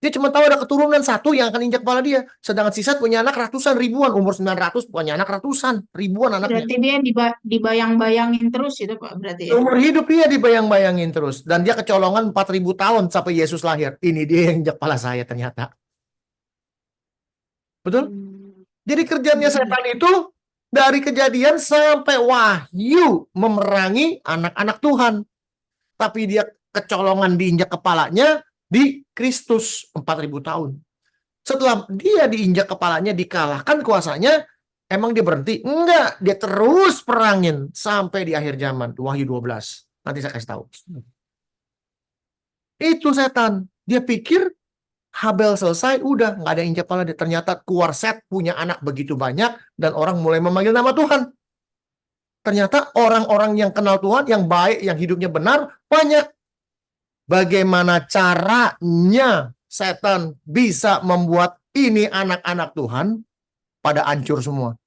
Dia cuma tahu ada keturunan 1 yang akan injak kepala dia. Sedangkan si Set punya anak ratusan ribuan. Umur 900 punya anak ratusan ribuan anaknya. Berarti dia dibayang-bayangin terus itu Pak, berarti ya. Umur hidup dia dibayang-bayangin terus. Dan dia kecolongan 4000 tahun sampai Yesus lahir. Ini dia yang injak kepala saya ternyata. Betul? Jadi kerjanya setan itu Dari Kejadian sampai Wahyu memerangi anak-anak Tuhan. Tapi dia kecolongan diinjak kepalanya di Kristus 4.000 tahun. Setelah dia diinjak kepalanya, dikalahkan kuasanya, emang dia berhenti? Enggak, dia terus perangin sampai di akhir zaman. Wahyu 12. Nanti saya kasih tahu. Itu setan. Dia pikir Habel selesai, udah nggak ada yang injak kepala dia. Ternyata keluar Set punya anak begitu banyak dan orang mulai memanggil nama Tuhan. Ternyata orang-orang yang kenal Tuhan, yang baik, yang hidupnya benar, banyak. Bagaimana caranya setan bisa membuat ini anak-anak Tuhan pada hancur semua?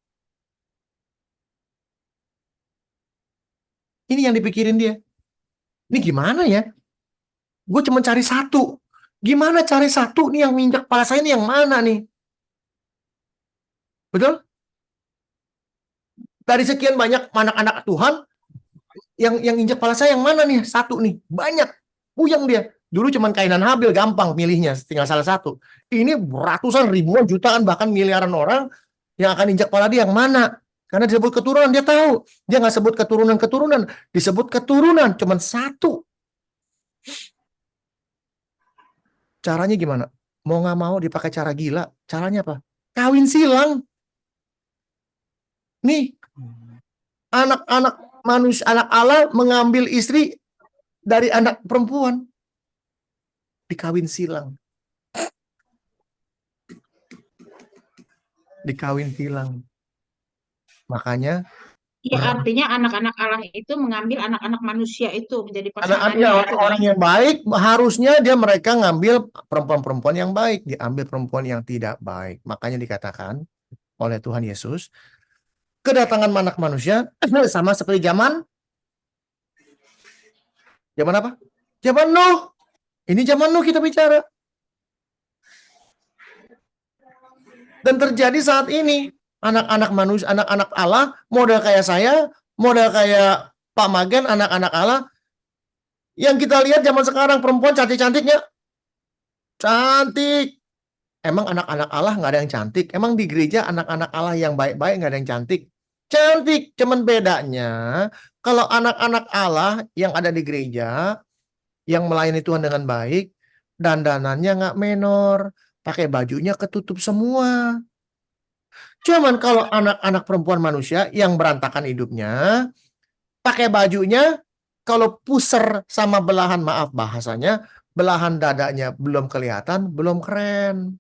Ini yang dipikirin dia. Ini gimana ya? Gue cuma cari satu. Gimana cari satu nih yang menginjak kepala saya ini yang mana nih? Betul? Dari sekian banyak anak-anak Tuhan, yang injak kepala saya yang mana nih? Satu nih. Banyak. Puyeng dia. Dulu cuma Kainan Habil, gampang milihnya, tinggal salah satu. Ini ratusan, ribuan, jutaan, bahkan miliaran orang yang akan injak kepala dia yang mana? Karena disebut keturunan, dia tahu. Dia nggak sebut keturunan-keturunan, disebut keturunan, cuma satu. Caranya gimana? Mau nggak mau dipakai cara gila. Caranya apa? Kawin silang. Nih, anak-anak manusia, anak Allah mengambil istri dari anak perempuan. Dikawin silang. Dikawin silang. Makanya Ya, artinya anak-anak Allah itu mengambil anak-anak manusia itu menjadi pasangannya. anak-anaknya orang-orang yang baik, harusnya mereka ngambil perempuan-perempuan yang baik, diambil perempuan yang tidak baik. Makanya dikatakan oleh Tuhan Yesus, kedatangan anak manusia sama seperti zaman apa? Zaman Nuh. Ini zaman Nuh kita bicara. Dan terjadi saat ini. Anak-anak manusia, anak-anak Allah, model kayak saya, model kayak Pak Magen, anak-anak Allah. Yang kita lihat zaman sekarang, perempuan cantik-cantiknya. Cantik. Emang anak-anak Allah nggak ada yang cantik? Emang di gereja anak-anak Allah yang baik-baik nggak ada yang cantik? Cantik. Cuman bedanya, kalau anak-anak Allah yang ada di gereja, yang melayani Tuhan dengan baik, dandanannya nggak menor, pakai bajunya ketutup semua. Cuman kalau anak-anak perempuan manusia yang berantakan hidupnya, pakai bajunya, kalau puser sama belahan, maaf bahasanya, belahan dadanya belum kelihatan, belum keren.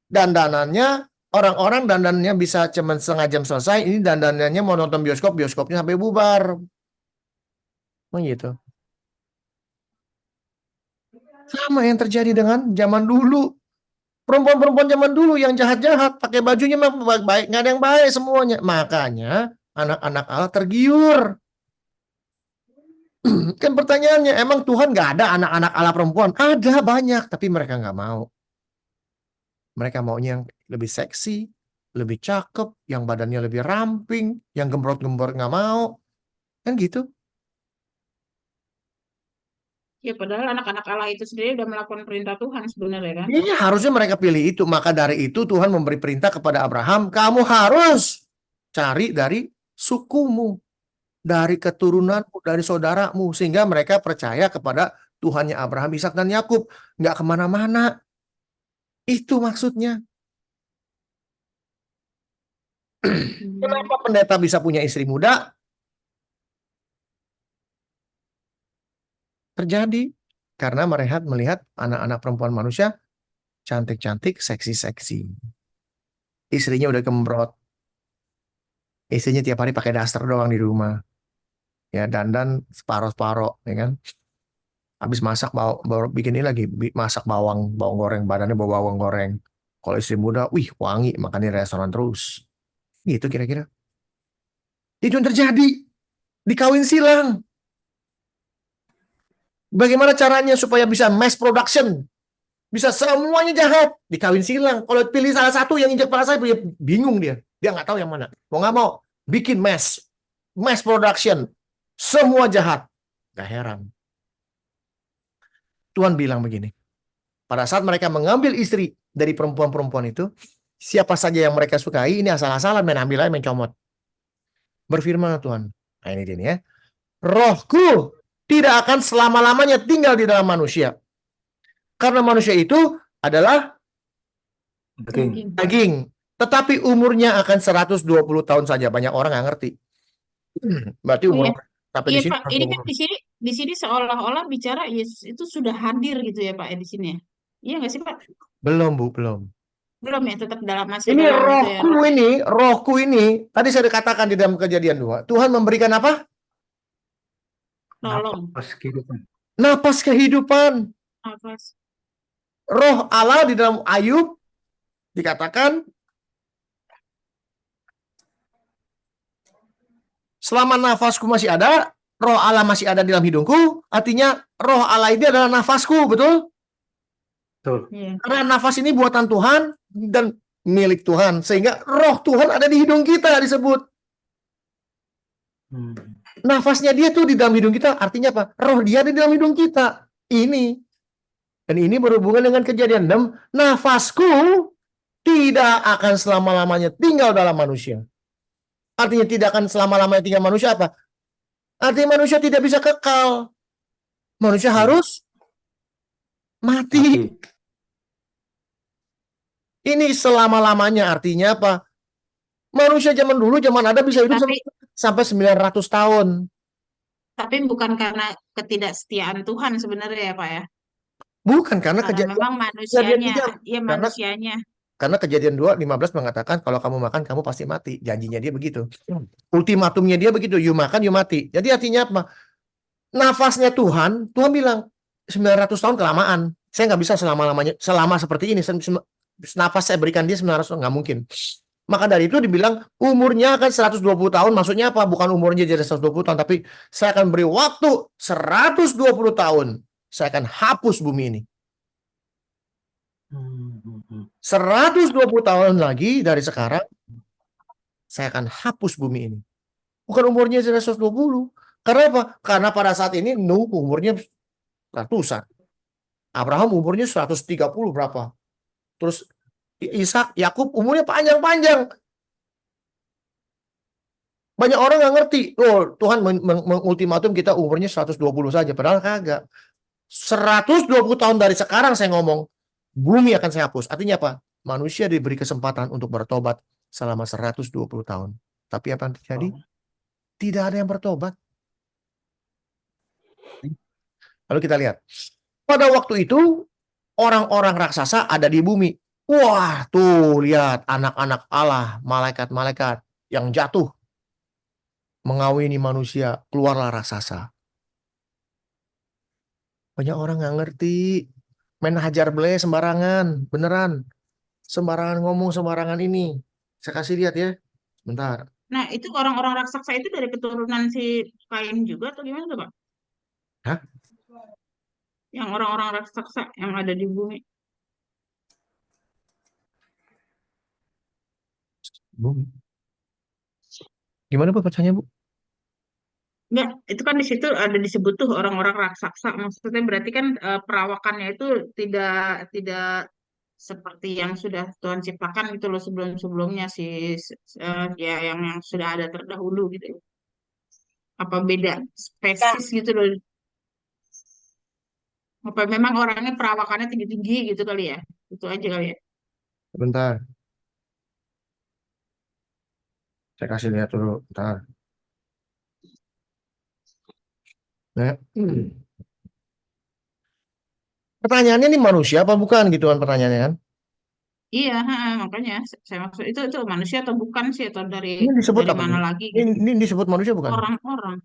Dandanannya, orang-orang dandanannya bisa cuma setengah jam selesai, ini dandanannya mau nonton bioskop, bioskopnya sampai bubar. Begitu. Sama yang terjadi dengan zaman dulu. Perempuan-perempuan zaman dulu yang jahat-jahat, pakai bajunya baik-baik, nggak ada yang baik semuanya. Makanya anak-anak Allah tergiur. Kan pertanyaannya, emang Tuhan nggak ada anak-anak Allah perempuan? Ada banyak, tapi mereka nggak mau. Mereka maunya yang lebih seksi, lebih cakep, yang badannya lebih ramping, yang gembrot-gembrot nggak mau. Kan gitu. Ya, padahal anak-anak Allah itu sendiri udah melakukan perintah Tuhan sebenarnya kan. Iya, harusnya mereka pilih itu. Maka dari itu Tuhan memberi perintah kepada Abraham, kamu harus cari dari sukumu, dari keturunanmu, dari saudaramu, sehingga mereka percaya kepada Tuhannya Abraham, Ishak, dan Yakub. Nggak kemana-mana. Itu maksudnya. Kenapa pendeta bisa punya istri muda? Terjadi karena melihat anak-anak perempuan manusia cantik-cantik, seksi-seksi. Istrinya udah gembrot. Istrinya tiap hari pakai daster doang di rumah. Ya, dandan separoh-separoh, ya kan? Habis masak baru bikin ini lagi, masak bawang goreng, badannya bawa bawang goreng. Kalau istri muda, wih wangi, makan di restoran terus. Gitu kira-kira. Itu yang terjadi. Dikawin silang. Bagaimana caranya supaya bisa mass production? Bisa semuanya jahat. Dikawin silang. Kalau pilih salah satu yang injak kepala saya, bingung dia. Dia nggak tahu yang mana. Mau nggak mau, bikin mass production. Semua jahat. Gak heran. Tuhan bilang begini. Pada saat mereka mengambil istri dari perempuan-perempuan itu, siapa saja yang mereka sukai, ini asal-asalan main ambil aja, main comot. Berfirman Tuhan. Nah ini dia nih ya. Rohku tidak akan selama-lamanya tinggal di dalam manusia. Karena manusia itu adalah Daging. daging. Tetapi umurnya akan 120 tahun saja. Banyak orang nggak ngerti. Berarti Oh umur ya, sampai iya di sini Pak. Ini kan di sini seolah-olah bicara Yesus itu sudah hadir gitu ya Pak ya di sini ya. Iya nggak sih Pak? belum, Bu, belum. Belum ya, tetap masih Ini dalam itu ya rohku roh. ini, rohku ini, tadi saya katakan di dalam Kejadian 2, Tuhan memberikan apa? Tolong, Napas kehidupan. Napas kehidupan. nafas. Roh Allah di dalam Ayub dikatakan, selama nafasku masih ada, roh Allah masih ada di dalam hidungku, artinya roh Allah ini adalah nafasku, betul? Betul. Iya. Karena nafas ini buatan Tuhan dan milik Tuhan, sehingga roh Tuhan ada di hidung kita disebut. Hmm. Nafasnya dia tuh di dalam hidung kita, artinya apa? Roh dia ada di dalam hidung kita. Ini. Dan ini berhubungan dengan Kejadian 6, nafasku tidak akan selama-lamanya tinggal dalam manusia. Artinya tidak akan selama-lamanya tinggal manusia apa? Artinya manusia tidak bisa kekal. Manusia harus mati. Mati. Ini selama-lamanya artinya apa? Manusia zaman dulu, zaman ada bisa hidup Tapi sampai 900 tahun. tapi bukan karena ketidaksetiaan Tuhan sebenarnya ya Pak ya. Bukan karena Karena memang kejadian manusianya, 3. ya Karena manusianya. Kejadian 2:15 mengatakan kalau kamu makan kamu pasti mati. Janjinya dia begitu. Ultimatumnya dia begitu, you makan you mati. Jadi artinya apa? Nafasnya Tuhan bilang 900 tahun kelamaan. Saya nggak bisa selama-lamanya selama seperti ini. Nafas saya berikan dia 900 tahun, nggak mungkin. Maka dari itu dibilang umurnya akan 120 tahun. Maksudnya apa? Bukan umurnya jadi 120 tahun, tapi saya akan beri waktu 120 tahun. Saya akan hapus bumi ini. 120 tahun lagi dari sekarang, saya akan hapus bumi ini. Bukan umurnya 120. Karena apa? Karena pada saat ini Nuh umurnya ratusan. Abraham umurnya 130 berapa. Terus Ishak, Yakub umurnya panjang-panjang. Banyak orang nggak ngerti. Oh, Tuhan mengultimatum kita umurnya 120 saja. Padahal kagak. 120 tahun dari sekarang saya ngomong, bumi akan saya hapus. Artinya apa? Manusia diberi kesempatan untuk bertobat selama 120 tahun. Tapi apa yang terjadi? Tidak ada yang bertobat. Lalu kita lihat. Pada waktu itu, orang-orang raksasa ada di bumi. Wah, tuh lihat anak-anak Allah, malaikat-malaikat yang jatuh mengawini manusia, keluarlah raksasa. Banyak orang nggak ngerti, main hajar belai sembarangan, beneran. Sembarangan ngomong, sembarangan ini. Saya kasih lihat ya, bentar. Nah, itu orang-orang raksasa itu dari keturunan si Kain juga atau gimana tuh Pak? Hah? Yang orang-orang raksasa yang ada di bumi. Bu. Gimana Bu pertanyaannya Bu? Enggak, itu kan di situ ada disebut tuh orang-orang raksasa. Maksudnya berarti kan perawakannya itu tidak tidak seperti yang sudah Tuhan ciptakan gitu loh sebelum-sebelumnya ya yang sudah ada terdahulu gitu. Apa beda spesies gitu loh. Apa memang orangnya perawakannya tinggi-tinggi gitu kali ya? Itu aja kali ya. Bentar. Saya kasih lihat dulu, bentar. Nah. Pertanyaannya ini manusia apa bukan gitu kan pertanyaannya kan? Iya, makanya saya maksud itu manusia atau bukan sih atau dari Ini disebut apa mana ini? lagi Ini, gitu. ini disebut manusia bukan? Orang-orang.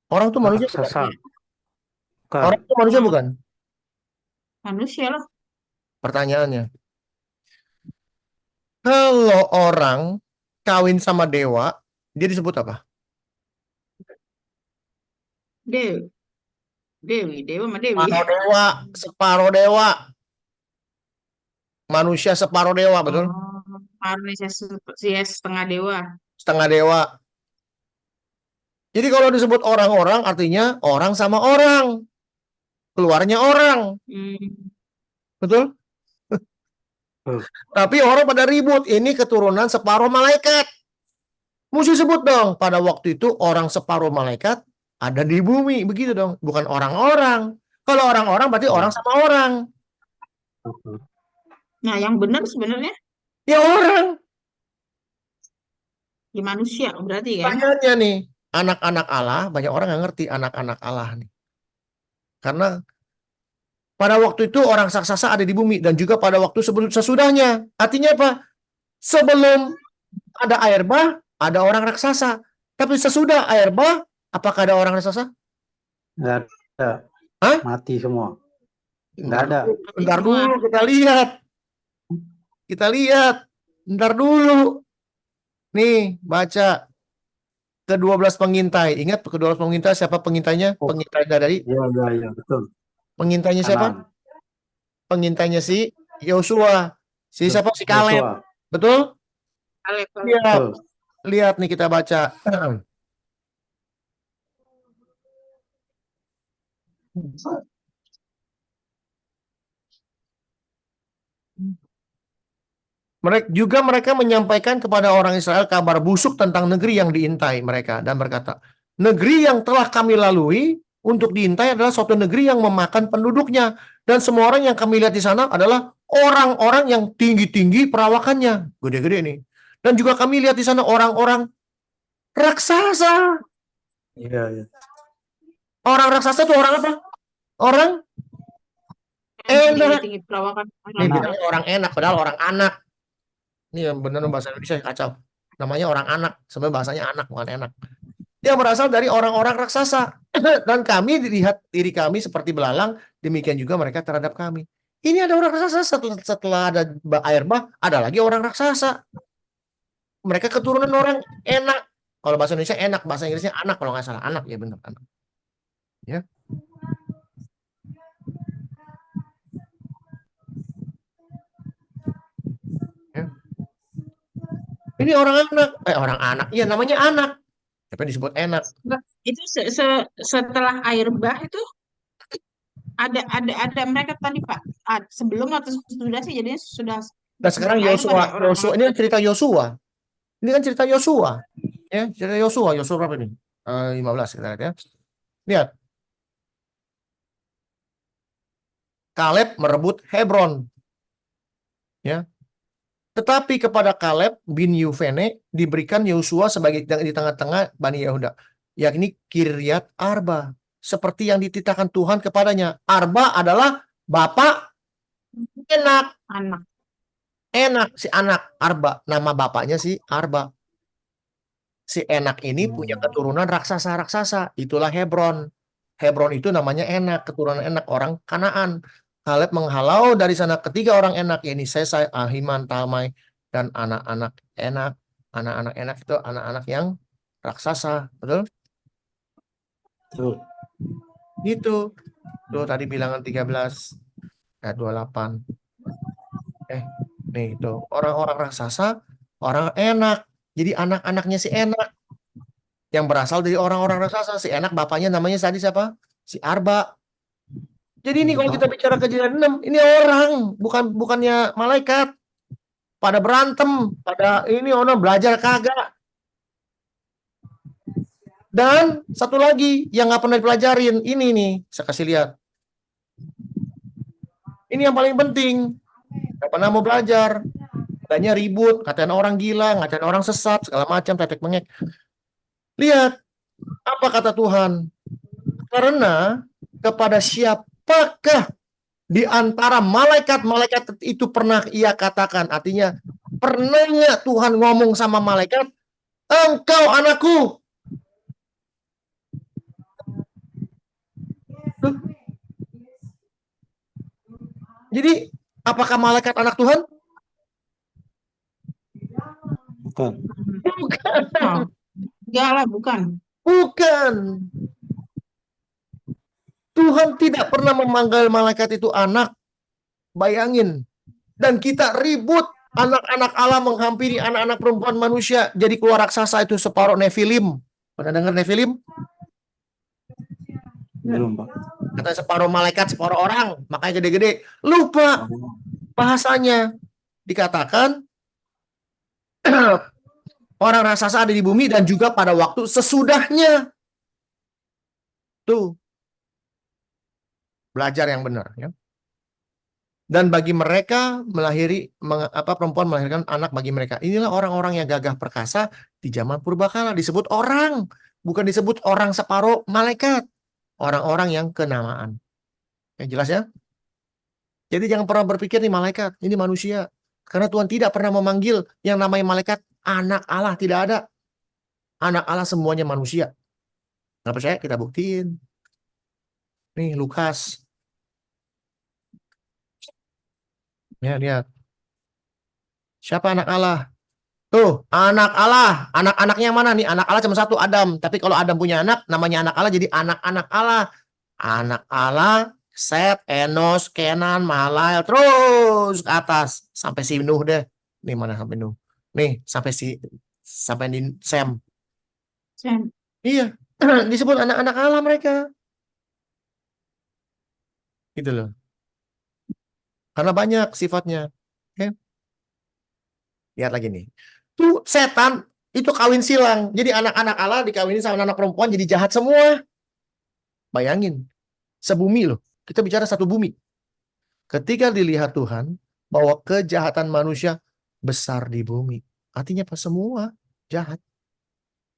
Orang tuh manusia bukan? Raksasa. Iya, Bukan. Orang tuh manusia bukan? manusia lah. Pertanyaannya. Kalau orang kawin sama dewa, dia disebut apa? Dewi, Dewa sama Dewi. Separuh dewa, separuh dewa. Manusia separuh dewa, betul? Oh, Manusia setengah dewa. Setengah dewa. Jadi kalau disebut orang-orang artinya orang sama orang. Keluarnya orang. Hmm. Betul? Betul. Tapi orang pada ribut, ini keturunan separuh malaikat. Mesti sebut dong, pada waktu itu orang separuh malaikat ada di bumi, begitu dong. Bukan orang-orang. Kalau orang-orang berarti orang sama orang. Betul. Nah, yang benar sebenarnya Ya orang. di manusia berarti kan? Makanya nih, anak-anak Allah, banyak orang nggak ngerti anak-anak Allah nih. Karena pada waktu itu orang raksasa ada di bumi dan juga pada waktu sebelum sesudahnya. Artinya apa? Sebelum ada air bah, ada orang raksasa. Tapi sesudah air bah, apakah ada orang raksasa? Nggak ada. Hah? Mati semua. Nggak ada. Bentar dulu kita lihat. Kita lihat. Bentar dulu. Nih, baca ke-12 pengintai. Ingat ke-12 pengintai siapa pengintainya? Oh. Pengintai dari Iya, betul. pengintainya siapa? Kanan. Pengintainya si Yosua. Si siapa? Si Kaleb. Yosua. Betul? Kaleb, Kaleb. Lihat. Betul. Lihat nih kita baca. Mereka menyampaikan kepada orang Israel kabar busuk tentang negeri yang diintai mereka dan berkata, negeri yang telah kami lalui untuk diintai adalah suatu negeri yang memakan penduduknya dan semua orang yang kami lihat di sana adalah orang-orang yang tinggi-tinggi perawakannya, gede-gede nih. Dan juga kami lihat di sana orang-orang raksasa. Iya. Orang raksasa itu orang apa? Orang enak. Tinggi perawakan Ini orang. bilangnya orang enak, padahal orang anak. Ini yang benar bahasa Indonesia kacau. Namanya orang anak, sebenarnya bahasanya anak bukan enak. Dia berasal dari orang-orang raksasa. Dan kami dilihat diri kami seperti belalang, demikian juga mereka terhadap kami. Ini ada orang raksasa, setelah ada air bah, ada lagi orang raksasa. Mereka keturunan orang enak. Kalau bahasa Indonesia enak, bahasa Inggrisnya anak kalau nggak salah. Anak, ya benar, anak. Ya. Ini orang anak. Iya, namanya anak. Tapi disebut enak. Itu setelah air bah itu ada mereka tadi Pak. Sebelum atau sudah sih jadinya sudah. Nah sekarang air Yosua, bah ya, ini kan cerita Yosua. Ini kan cerita Yosua. Ya, cerita Yosua. Yosua berapa ini? 15 kita lihat ya. Lihat. Kaleb merebut Hebron. Ya. Tetapi kepada Kaleb bin Yefune diberikan Yosua sebagai di tengah-tengah Bani Yehuda, yakni Kiryat Arba, seperti yang dititahkan Tuhan kepadanya. Arba adalah bapak enak. Enak si anak Arba, nama bapaknya si Arba. Si enak ini punya keturunan raksasa-raksasa, itulah Hebron. Hebron itu namanya enak, keturunan enak orang Kanaan. Kaleb menghalau dari sana ketiga orang enak, yakni Sesai, Ahiman, Talmai, dan anak-anak enak. Anak-anak enak itu anak-anak yang raksasa, betul? Betul. Itu. Tuh tadi bilangan 13 ayat 28. Nih itu orang-orang raksasa, orang enak. Jadi anak-anaknya si enak yang berasal dari orang-orang raksasa. Si enak bapaknya namanya tadi siapa? Si Arba. Jadi ini kalau kita bicara Kejadian 6, ini orang, bukannya malaikat. Pada berantem, pada ini orang belajar kagak. Dan satu lagi yang nggak pernah dipelajarin, ini nih, saya kasih lihat. Ini yang paling penting. Nggak pernah mau belajar. Katanya ribut, ngatain orang gila, ngatain orang sesat, segala macam, tetek mengek. Lihat, apa kata Tuhan? Karena kepada siapakah di antara malaikat-malaikat itu pernah ia katakan, artinya pernahnya Tuhan ngomong sama malaikat, engkau anakku. Jadi apakah malaikat anak Tuhan? Bukan. Enggak lah, bukan. Bukan. Tuhan tidak pernah memanggil malaikat itu anak. Bayangin. Dan kita ribut. Anak-anak Allah menghampiri anak-anak perempuan manusia. Jadi keluar raksasa itu separuh Nefilim. Pernah dengar Nefilim? Belum, Pak. Kata separuh malaikat, separuh orang. Makanya gede-gede. Lupa bahasanya. dikatakan orang raksasa ada di bumi dan juga pada waktu sesudahnya. Tuh, belajar yang benar ya. Dan bagi mereka perempuan melahirkan anak bagi mereka. Inilah orang-orang yang gagah perkasa di zaman purbakala, disebut orang, bukan disebut orang separuh malaikat. Orang-orang yang kenamaan. Jelas ya? Jadi jangan pernah berpikir nih malaikat, ini manusia. Karena Tuhan tidak pernah memanggil yang namanya malaikat anak Allah, tidak ada. Anak Allah semuanya manusia. Nggak percaya? Kita buktiin. Nih Lukas. Ya, lihat. Siapa anak Allah? Tuh, anak Allah. Anak-anaknya mana nih? Anak Allah cuma satu, Adam. Tapi kalau Adam punya anak, namanya anak Allah, jadi anak-anak Allah. Anak Allah, Set, Enos, Kenan, Mahalalel, terus ke atas. Sampai si Nuh deh. Nih mana sampai Nuh? Nih, sampai di Sem. Sam. Iya, disebut anak-anak Allah mereka. Gitu loh. Karena banyak sifatnya. Oke. Lihat lagi nih. Tuh setan itu kawin silang. Jadi anak-anak Allah dikawinin sama anak perempuan jadi jahat semua. Bayangin. Sebumi loh. Kita bicara satu bumi. Ketika dilihat Tuhan bahwa kejahatan manusia besar di bumi. Artinya apa? Semua jahat.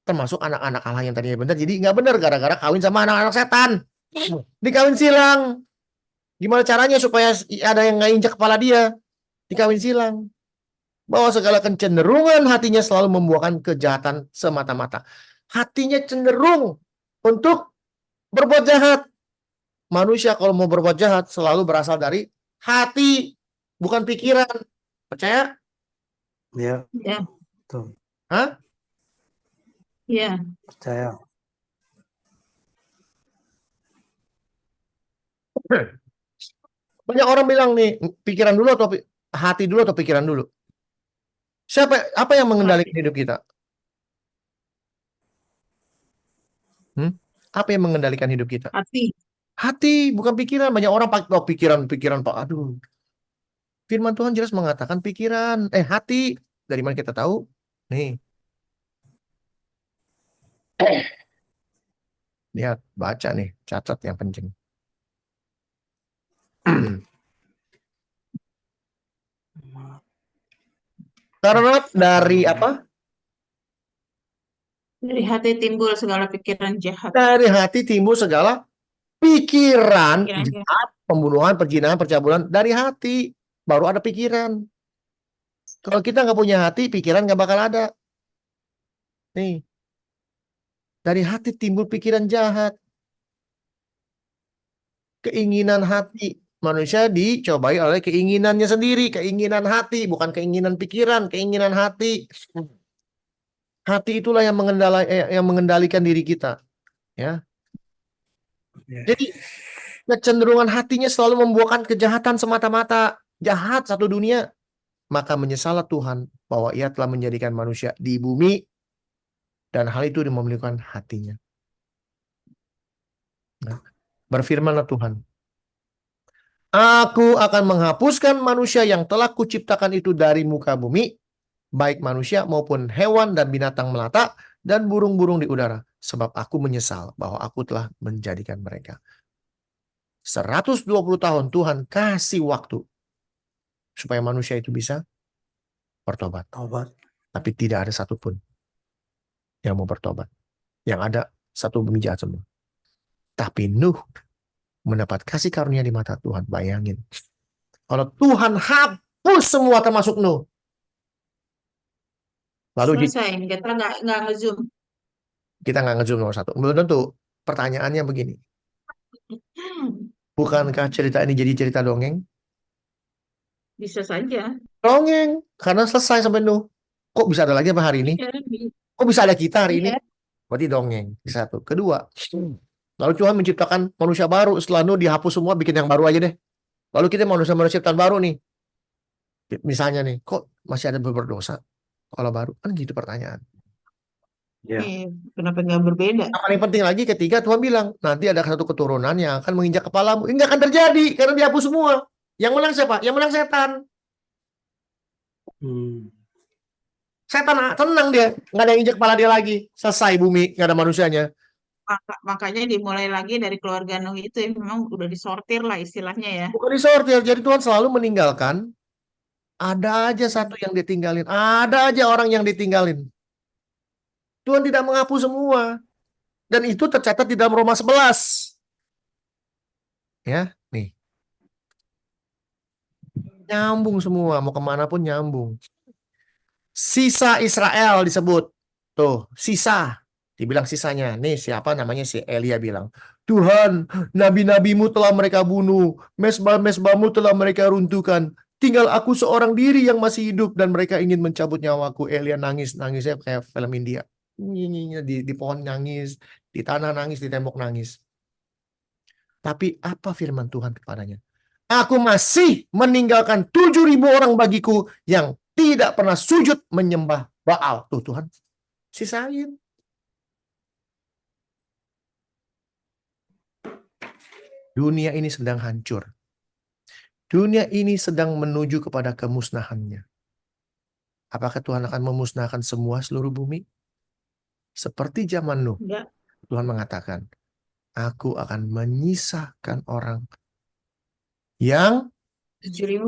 Termasuk anak-anak Allah yang tadinya benar. Jadi nggak benar gara-gara kawin sama anak-anak setan. Dikawin silang. Gimana caranya supaya ada yang nggak injak kepala dia? Dikawin silang. Bahwa segala kecenderungan hatinya selalu membuahkan kejahatan semata-mata. Hatinya cenderung untuk berbuat jahat. Manusia kalau mau berbuat jahat selalu berasal dari hati, bukan pikiran. Percaya? Ya, Ya, betul. Hah? ya. Percaya. Banyak orang bilang nih, pikiran dulu atau hati dulu atau pikiran dulu? Apa yang mengendalikan hidup kita? Apa yang mengendalikan hidup kita? Hati. Hati, bukan pikiran. Banyak orang pakai pikiran, Pak. Aduh. Firman Tuhan jelas mengatakan pikiran, hati. Dari mana kita tahu? Nih. Lihat, baca nih, catat yang penting. Karena dari apa? Dari hati timbul segala pikiran jahat. Dari hati timbul segala pikiran Pikiran jahat. jahat, pembunuhan, perzinahan, percabulan. Dari hati baru ada pikiran. Kalau kita nggak punya hati, pikiran nggak bakal ada. Nih, dari hati timbul pikiran jahat. Keinginan hati. Manusia dicobai oleh keinginannya sendiri. Keinginan hati, bukan keinginan pikiran. Keinginan hati. Hati itulah yang mengendalikan diri kita. Ya. Jadi, kecenderungan hatinya selalu membuahkan kejahatan semata-mata. Jahat satu dunia. Maka menyesallah Tuhan bahwa ia telah menjadikan manusia di bumi. Dan hal itu memiliki hatinya. Nah, berfirmanlah Tuhan. Aku akan menghapuskan manusia yang telah kuciptakan itu dari muka bumi, baik manusia maupun hewan dan binatang melata, dan burung-burung di udara. Sebab aku menyesal bahwa aku telah menjadikan mereka. 120 tahun Tuhan kasih waktu supaya manusia itu bisa bertobat. Tapi tidak ada satupun yang mau bertobat. Yang ada satu bumi jahat semua. Tapi Nuh mendapat kasih karunia di mata Tuhan. Bayangin. Kalau Tuhan hapus semua termasuk Nuh. Lalu Selesai. Kita nggak nge-zoom. Kita nggak nge-zoom nomor satu. Belum tentu. Pertanyaannya begini. Bukankah cerita ini jadi cerita dongeng? Bisa saja. Dongeng. Karena selesai sampai Nuh. Kok bisa ada lagi apa hari ini? Kok bisa ada kita hari ini? Berarti dongeng. Satu. Kedua. Lalu Tuhan menciptakan manusia baru. Setelah Nuh dihapus semua, bikin yang baru aja deh. Lalu kita manusia ciptaan baru nih. Misalnya nih, kok masih ada berdosa? Kalau baru, kan gitu pertanyaan. Ya. Kenapa nggak berbeda? Yang paling penting lagi ketika Tuhan bilang, nanti ada satu keturunan yang akan menginjak kepalamu. Ini nggak akan terjadi, karena dihapus semua. Yang menang siapa? Yang menang setan. Hmm. Setan tenang dia, nggak ada yang injek kepala dia lagi. Selesai bumi, nggak ada manusianya. Makanya dimulai lagi dari keluarga Nuh itu ya, memang udah disortir lah istilahnya ya. Bukan disortir, jadi Tuhan selalu meninggalkan. Ada aja satu yang ditinggalin, ada aja orang yang ditinggalin. Tuhan tidak menghapus semua. Dan itu tercatat di dalam Roma 11. Ya, nih. Nyambung semua, mau kemana pun nyambung. Sisa Israel disebut. Tuh, sisa. Dibilang sisanya. Nih siapa namanya, si Elia bilang, Tuhan, nabi-nabimu telah mereka bunuh, mesbah-mesbahmu telah mereka runtuhkan. Tinggal aku seorang diri yang masih hidup dan mereka ingin mencabut nyawaku. Elia nangis, nangisnya kayak film India. Di pohon nangis, di tanah nangis, di tembok nangis. Tapi apa firman Tuhan kepadanya? Aku masih meninggalkan 7.000 orang bagiku yang tidak pernah sujud menyembah Baal. Tuh Tuhan, sisain. Dunia ini sedang hancur. Dunia ini sedang menuju kepada kemusnahannya. Apakah Tuhan akan memusnahkan semua seluruh bumi? Seperti zaman Nuh, Enggak, Tuhan mengatakan, aku akan menyisakan orang yang 7.000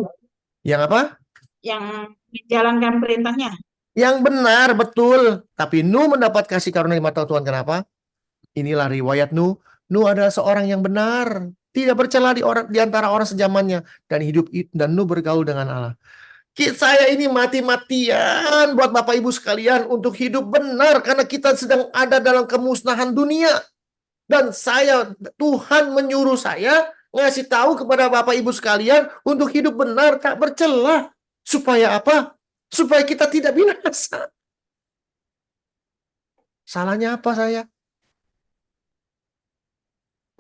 apa? yang menjalankan perintahnya. Yang benar, betul. Tapi Nuh mendapat kasih karunia di mata Tuhan. Kenapa? Inilah riwayat Nuh. Nuh adalah seorang yang benar, tidak bercela di antara orang sejamannya, dan Nuh bergaul dengan Allah. Saya ini mati-matian buat Bapak Ibu sekalian untuk hidup benar karena kita sedang ada dalam kemusnahan dunia. Dan Tuhan menyuruh saya ngasih tahu kepada Bapak Ibu sekalian untuk hidup benar, tak bercela. Supaya apa? Supaya kita tidak binasa. Salahnya apa saya?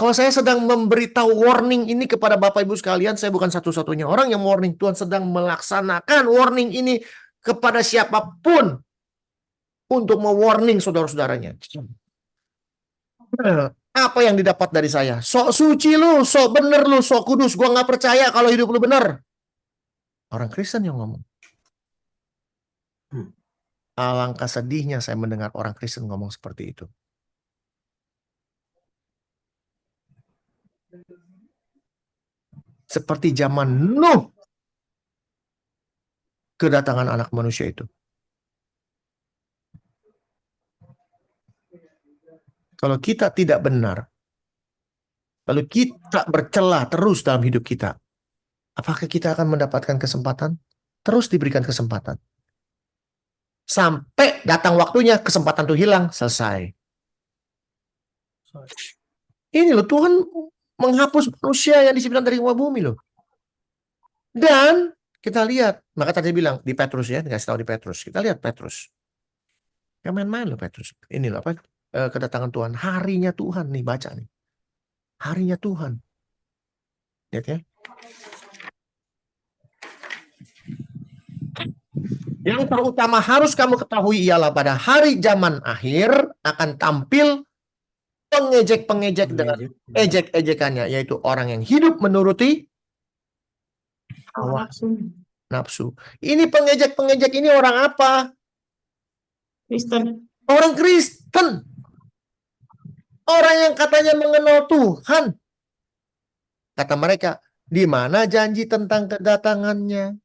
Kalau saya sedang memberitahu warning ini kepada Bapak Ibu sekalian, saya bukan satu-satunya orang yang warning. Tuhan sedang melaksanakan warning ini kepada siapapun untuk mewarning saudara-saudaranya. Apa yang didapat dari saya? Sok suci lu, sok bener lu, sok kudus. Gua nggak percaya kalau hidup lu bener. Orang Kristen yang ngomong. Alangkah sedihnya saya mendengar orang Kristen ngomong seperti itu. Seperti zaman Nuh, kedatangan anak manusia itu. Kalau kita tidak benar, lalu kita bercela terus dalam hidup kita, apakah kita akan mendapatkan kesempatan? Terus diberikan kesempatan. Sampai datang waktunya, kesempatan itu hilang, selesai. Ini loh, Tuhan menghapus manusia yang diciptakan dari muka bumi loh. Dan kita lihat, maka tadi bilang di Petrus ya, dikasih tahu di Petrus. Kita lihat Petrus. Yang main-main loh Petrus. Ini loh apa? Kedatangan Tuhan, harinya Tuhan nih, baca nih. Harinya Tuhan. Lihat ya. Yang terutama harus kamu ketahui ialah pada hari zaman akhir akan tampil pengejek-pengejek dengan ejek-ejekannya, yaitu orang yang hidup menuruti hawa nafsu. Ini pengejek-pengejek ini orang apa? Kristen. Orang Kristen. Orang yang katanya mengenal Tuhan. Kata mereka, di mana janji tentang kedatangannya?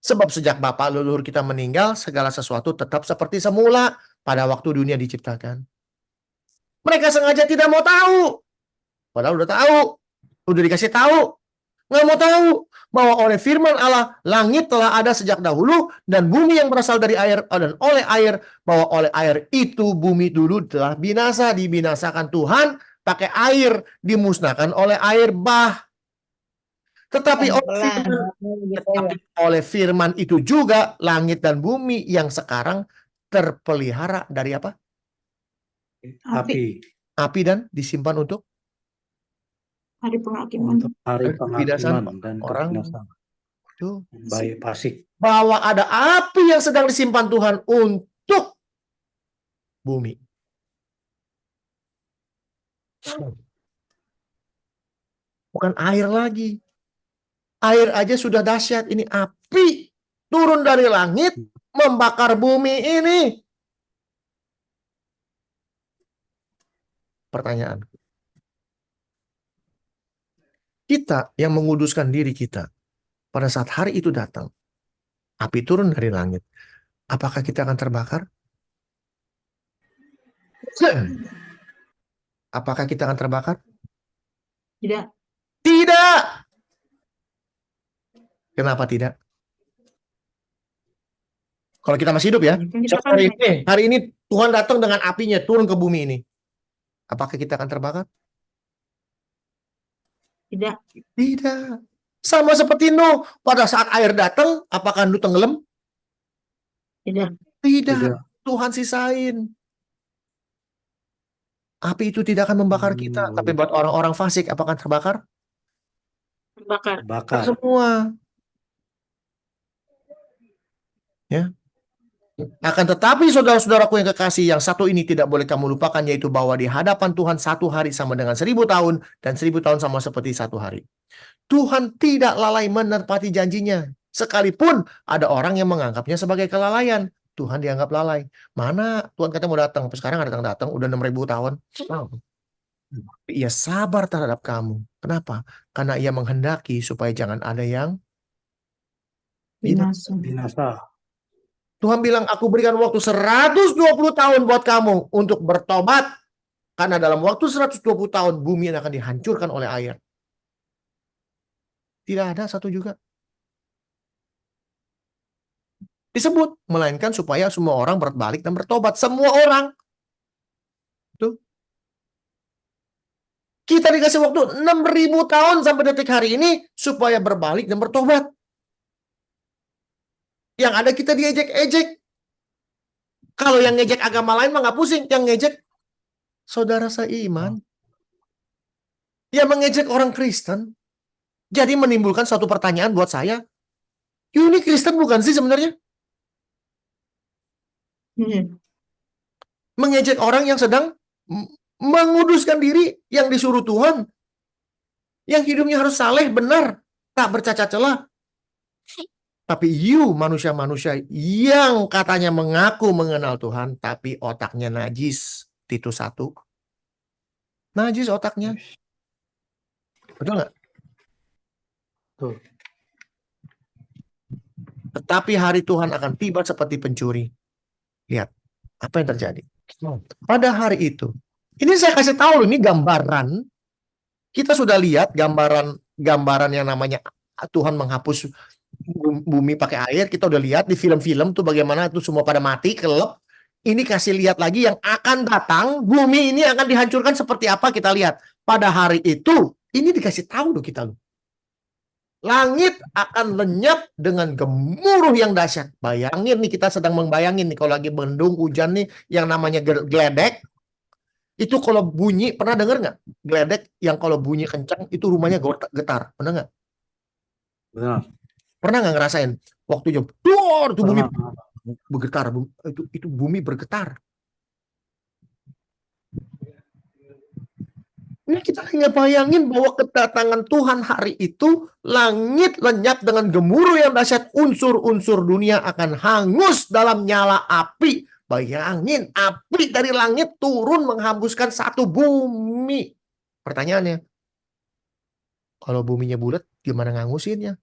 Sebab sejak Bapa leluhur kita meninggal, segala sesuatu tetap seperti semula pada waktu dunia diciptakan. Mereka sengaja tidak mau tahu. Padahal udah tahu. Udah dikasih tahu. Nggak mau tahu bahwa oleh firman Allah, langit telah ada sejak dahulu, dan bumi yang berasal dari air, dan oleh air, bahwa oleh air itu bumi dulu telah binasa, dibinasakan Tuhan, pakai air, dimusnahkan oleh air bah. Tetapi oleh firman itu juga langit dan bumi yang sekarang terpelihara dari apa? Api. Api dan disimpan untuk Hari penghakiman. Untuk hari penghakiman dan orang. kebinasan. Tuh. Bayi fasik. Bahwa ada api yang sedang disimpan Tuhan untuk bumi. Bukan air lagi. Air aja sudah dahsyat, ini api turun dari langit, membakar bumi ini. Pertanyaan. Kita yang menguduskan diri kita, pada saat hari itu datang, api turun dari langit, apakah kita akan terbakar? Apakah kita akan terbakar? Tidak. Tidak. Kenapa tidak? Kalau kita masih hidup ya, Kita kan hari ini Tuhan datang dengan apinya turun ke bumi ini. Apakah kita akan terbakar? tidak. Tidak. Sama seperti Nuh, pada saat air datang, apakah Nuh tenggelam? Tidak. Tidak. Tidak. Tuhan sisain. Api itu tidak akan membakar kita, tapi buat orang-orang fasik, apakah akan terbakar? Terbakar. Bakar. Semua. Ya. Akan tetapi saudara-saudaraku yang kekasih, yang satu ini tidak boleh kamu lupakan, yaitu bahwa di hadapan Tuhan 1 hari sama dengan 1000 tahun, dan 1000 tahun sama seperti 1 hari. Tuhan tidak lalai menepati janjinya. Sekalipun ada orang yang menganggapnya sebagai kelalaian, Tuhan dianggap lalai. Mana Tuhan katanya mau datang, tapi sekarang datang-datang, udah 6000 tahun. Ia sabar terhadap kamu. Kenapa? Karena ia menghendaki supaya jangan ada yang Binasa. Binasa. Tuhan bilang, aku berikan waktu 120 tahun buat kamu untuk bertobat. Karena dalam waktu 120 tahun, bumi akan dihancurkan oleh air. Tidak ada satu juga disebut. Melainkan supaya semua orang berbalik dan bertobat. Semua orang. Tuh. Kita dikasih waktu 6000 tahun sampai detik hari ini supaya berbalik dan bertobat. Yang ada kita diejek-ejek. Kalau yang ngejek agama lain mah nggak pusing. Yang ngejek saudara seiman. Yang mengejek orang Kristen. Jadi menimbulkan suatu pertanyaan buat saya. Ini Kristen bukan sih sebenarnya? Mengejek orang yang sedang menguduskan diri, yang disuruh Tuhan. Yang hidupnya harus saleh, benar. Tak bercacat celah. Tapi manusia-manusia yang katanya mengaku mengenal Tuhan, tapi otaknya najis. Titus 1. Najis otaknya. Betul nggak? Tuh. Tetapi hari Tuhan akan tiba seperti pencuri. Lihat, apa yang terjadi? Pada hari itu, ini saya kasih tahu, ini gambaran. Kita sudah lihat gambaran yang namanya Tuhan menghapus bumi pakai air. Kita udah lihat di film-film tuh bagaimana itu semua pada mati, kelep. Ini kasih lihat lagi yang akan datang, bumi ini akan dihancurkan seperti apa, kita lihat. Pada hari itu, ini dikasih tahu loh kita loh. Langit akan lenyap dengan gemuruh yang dahsyat. Bayangin nih, kita sedang membayangin nih kalau lagi mendung hujan nih yang namanya geledek. Itu kalau bunyi, pernah dengar nggak? Geledek yang kalau bunyi kencang itu rumahnya getar. Pernah nggak? Benar. Pernah nggak ngerasain? Waktu jam, itu bumi Pernah. bergetar. Itu bumi bergetar. Ini kita hanya bayangin bahwa kedatangan Tuhan hari itu, langit lenyap dengan gemuruh yang dahsyat, unsur-unsur dunia akan hangus dalam nyala api. Bayangin, api dari langit turun menghembuskan satu bumi. Pertanyaannya, kalau buminya bulat, gimana ngangusinnya?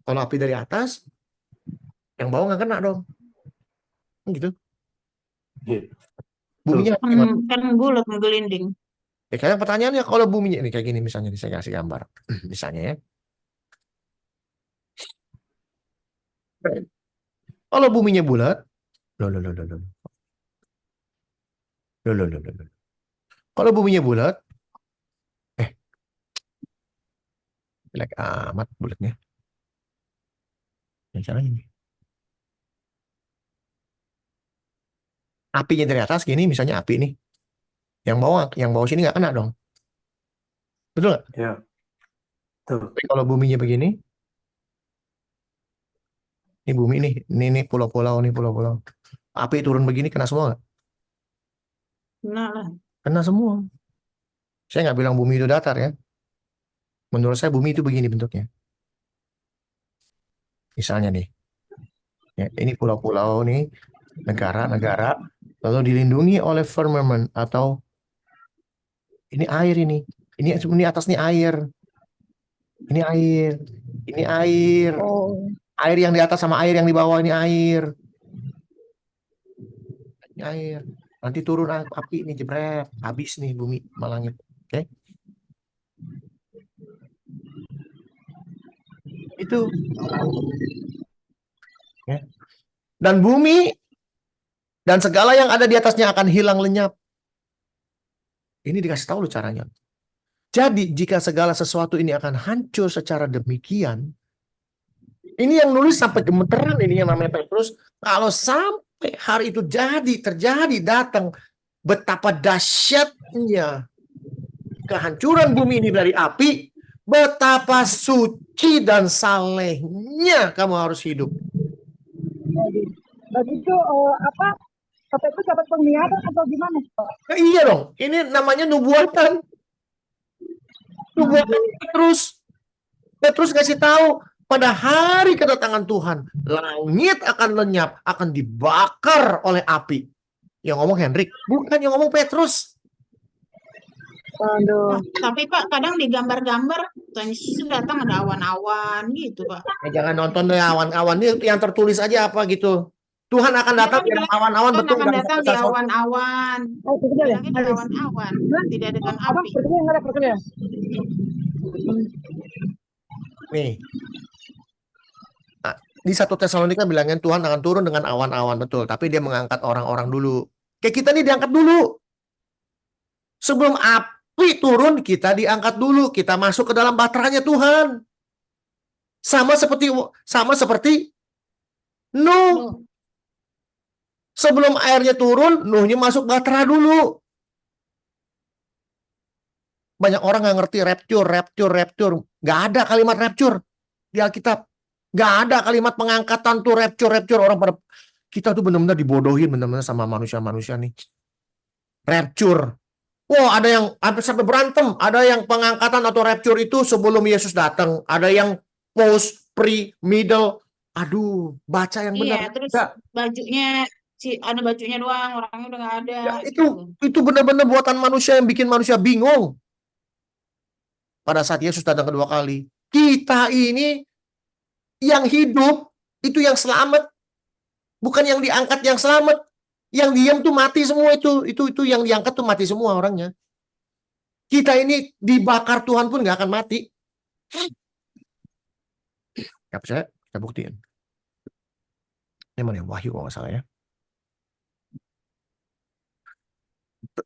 Kalau api dari atas, yang bawah nggak kena dong. Gitu. Buminya Kan bulat menggelinding. Ya, karena pertanyaannya kalau buminya ini kayak gini misalnya, saya kasih gambar. Misalnya ya. Kalau buminya bulat, loh. Kalau buminya bulat, jelek amat bulatnya. Misalnya ini. Apinya dari atas gini, misalnya api nih. Yang bawah sini nggak kena dong. Betul nggak? Ya. Tuh. Tapi kalau buminya begini, ini bumi nih, ini pulau-pulau, nih pulau-pulau. Api turun begini kena semua nggak? Nah lah. Kena semua. Saya nggak bilang bumi itu datar ya. Menurut saya bumi itu begini bentuknya. Misalnya nih, Ya, ini pulau-pulau nih, negara-negara, lalu dilindungi oleh firmament atau ini air ini. Ini atas nih air. Ini air. Ini air. Oh, Air yang di atas sama air yang di bawah ini air. Ini air. Nanti turun api nih jebret. Habis nih bumi sama langit. Oke. Itu. Ya. Dan bumi dan segala yang ada di atasnya akan hilang lenyap. Ini dikasih tahu loh caranya. Jadi jika segala sesuatu ini akan hancur secara demikian, ini yang nulis sampai gemeteran ini yang namanya Petrus. Kalau sampai hari itu terjadi, datang, betapa dahsyatnya kehancuran bumi ini dari api, betapa suci dan salehnya kamu harus hidup. begitu apa? Kata itu dapat penglihatan atau gimana, Pak? Nah, iya dong, ini namanya nubuatan. Nubuatan Petrus. Petrus kasih tahu pada hari kedatangan Tuhan, langit akan lenyap, akan dibakar oleh api. Yang ngomong Hendrik, bukan yang ngomong Petrus. Aduh. Tapi Pak, kadang di gambar-gambar Tuhan Yesus datang ada awan-awan gitu, Pak. Jangan nonton deh awan-awan ini yang tertulis aja apa gitu. Tuhan akan Ya datang kan di bilang awan-awan Tuhan betul akan nggak datang di bisa awan-awan. Oh, perkedel ya? Bilangnya di awan-awan, tidak dengan Apa? api. Perkedel nggak ada perkedel? nih. Nah, di 1 Tesalonika bilangnya Tuhan akan turun dengan awan-awan betul, tapi dia mengangkat orang-orang dulu. Kayak kita nih diangkat dulu. Sebelum api turun, kita diangkat dulu, kita masuk ke dalam baterainya Tuhan. Sama seperti Nuh. Nuh. Sebelum airnya turun, Nuhnya masuk bahtera dulu. Banyak orang nggak ngerti rapture. Nggak ada kalimat rapture di Alkitab. Nggak ada kalimat pengangkatan tuh rapture. Orang pada kita tuh benar-benar dibodohin benar-benar sama manusia-manusia nih. Rapture. Wah, ada yang hampir sampai berantem. Ada yang pengangkatan atau rapture itu sebelum Yesus datang. Ada yang post, pre, middle. Aduh, baca yang benar. Iya, terus Nggak. bajunya ada bajunya doang, orangnya udah nggak ada Ya, gitu. itu benar-benar buatan manusia yang bikin manusia bingung. Pada saat Yesus datang kedua kali, kita ini yang hidup itu yang selamat, bukan yang diangkat yang selamat. Yang diam tuh mati semua itu yang diangkat tuh mati semua orangnya. Kita ini dibakar Tuhan pun nggak akan mati. Nggak percaya? Kita buktiin. Ini mana yang Wahyu kalau nggak salah ya.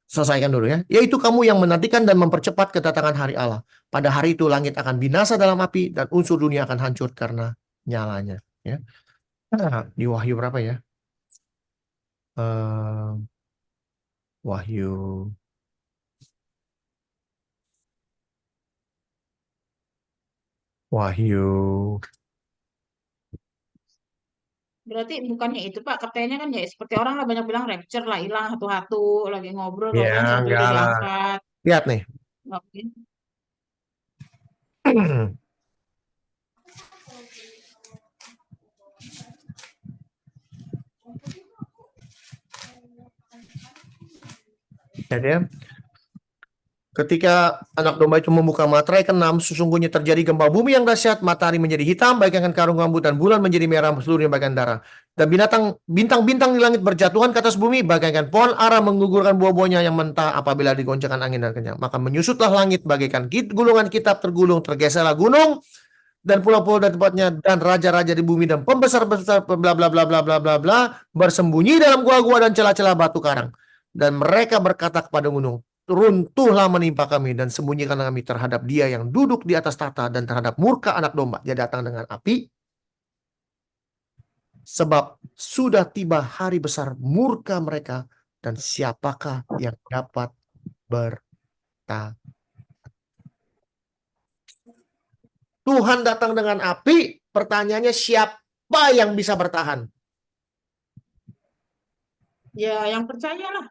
Selesaikan dulu ya. Yaitu kamu yang menantikan dan mempercepat kedatangan hari Allah. Pada hari itu langit akan binasa dalam api dan unsur dunia akan hancur karena nyalanya. Ya. Nah, di Wahyu berapa ya? Wahyu Berarti bukannya itu Pak, katanya kan ya seperti orang lah banyak bilang rapture lah, hilang satu-satu, lagi ngobrol, ya tahu-tahu satu enggak udah lah. diangkat. Lihat nih. Oke. Lihat ya. Ketika anak domba itu membuka materai ke-6, sesungguhnya terjadi gempa bumi yang dahsyat, matahari menjadi hitam bagaikan karung rambut dan bulan menjadi merah seluruhnya bagaikan darah. Dan bintang-bintang di langit berjatuhan ke atas bumi bagaikan pohon ara menggugurkan buah-buahnya yang mentah apabila digoncangkan angin dan kencang. Maka menyusutlah langit bagaikan gulungan kitab tergulung, tergeserlah gunung dan pulau-pulau dan tempatnya dan raja-raja di bumi dan pembesar-besar bla bla bla bla bla bla bla bersembunyi dalam gua-gua dan celah-celah batu karang. Dan mereka berkata kepada gunung, runtuhlah menimpa kami dan sembunyikanlah kami terhadap dia yang duduk di atas tahta dan terhadap murka anak domba. Dia datang dengan api. Sebab sudah tiba hari besar murka mereka dan siapakah yang dapat bertahan. Tuhan datang dengan api, pertanyaannya siapa yang bisa bertahan? Ya, yang percayalah.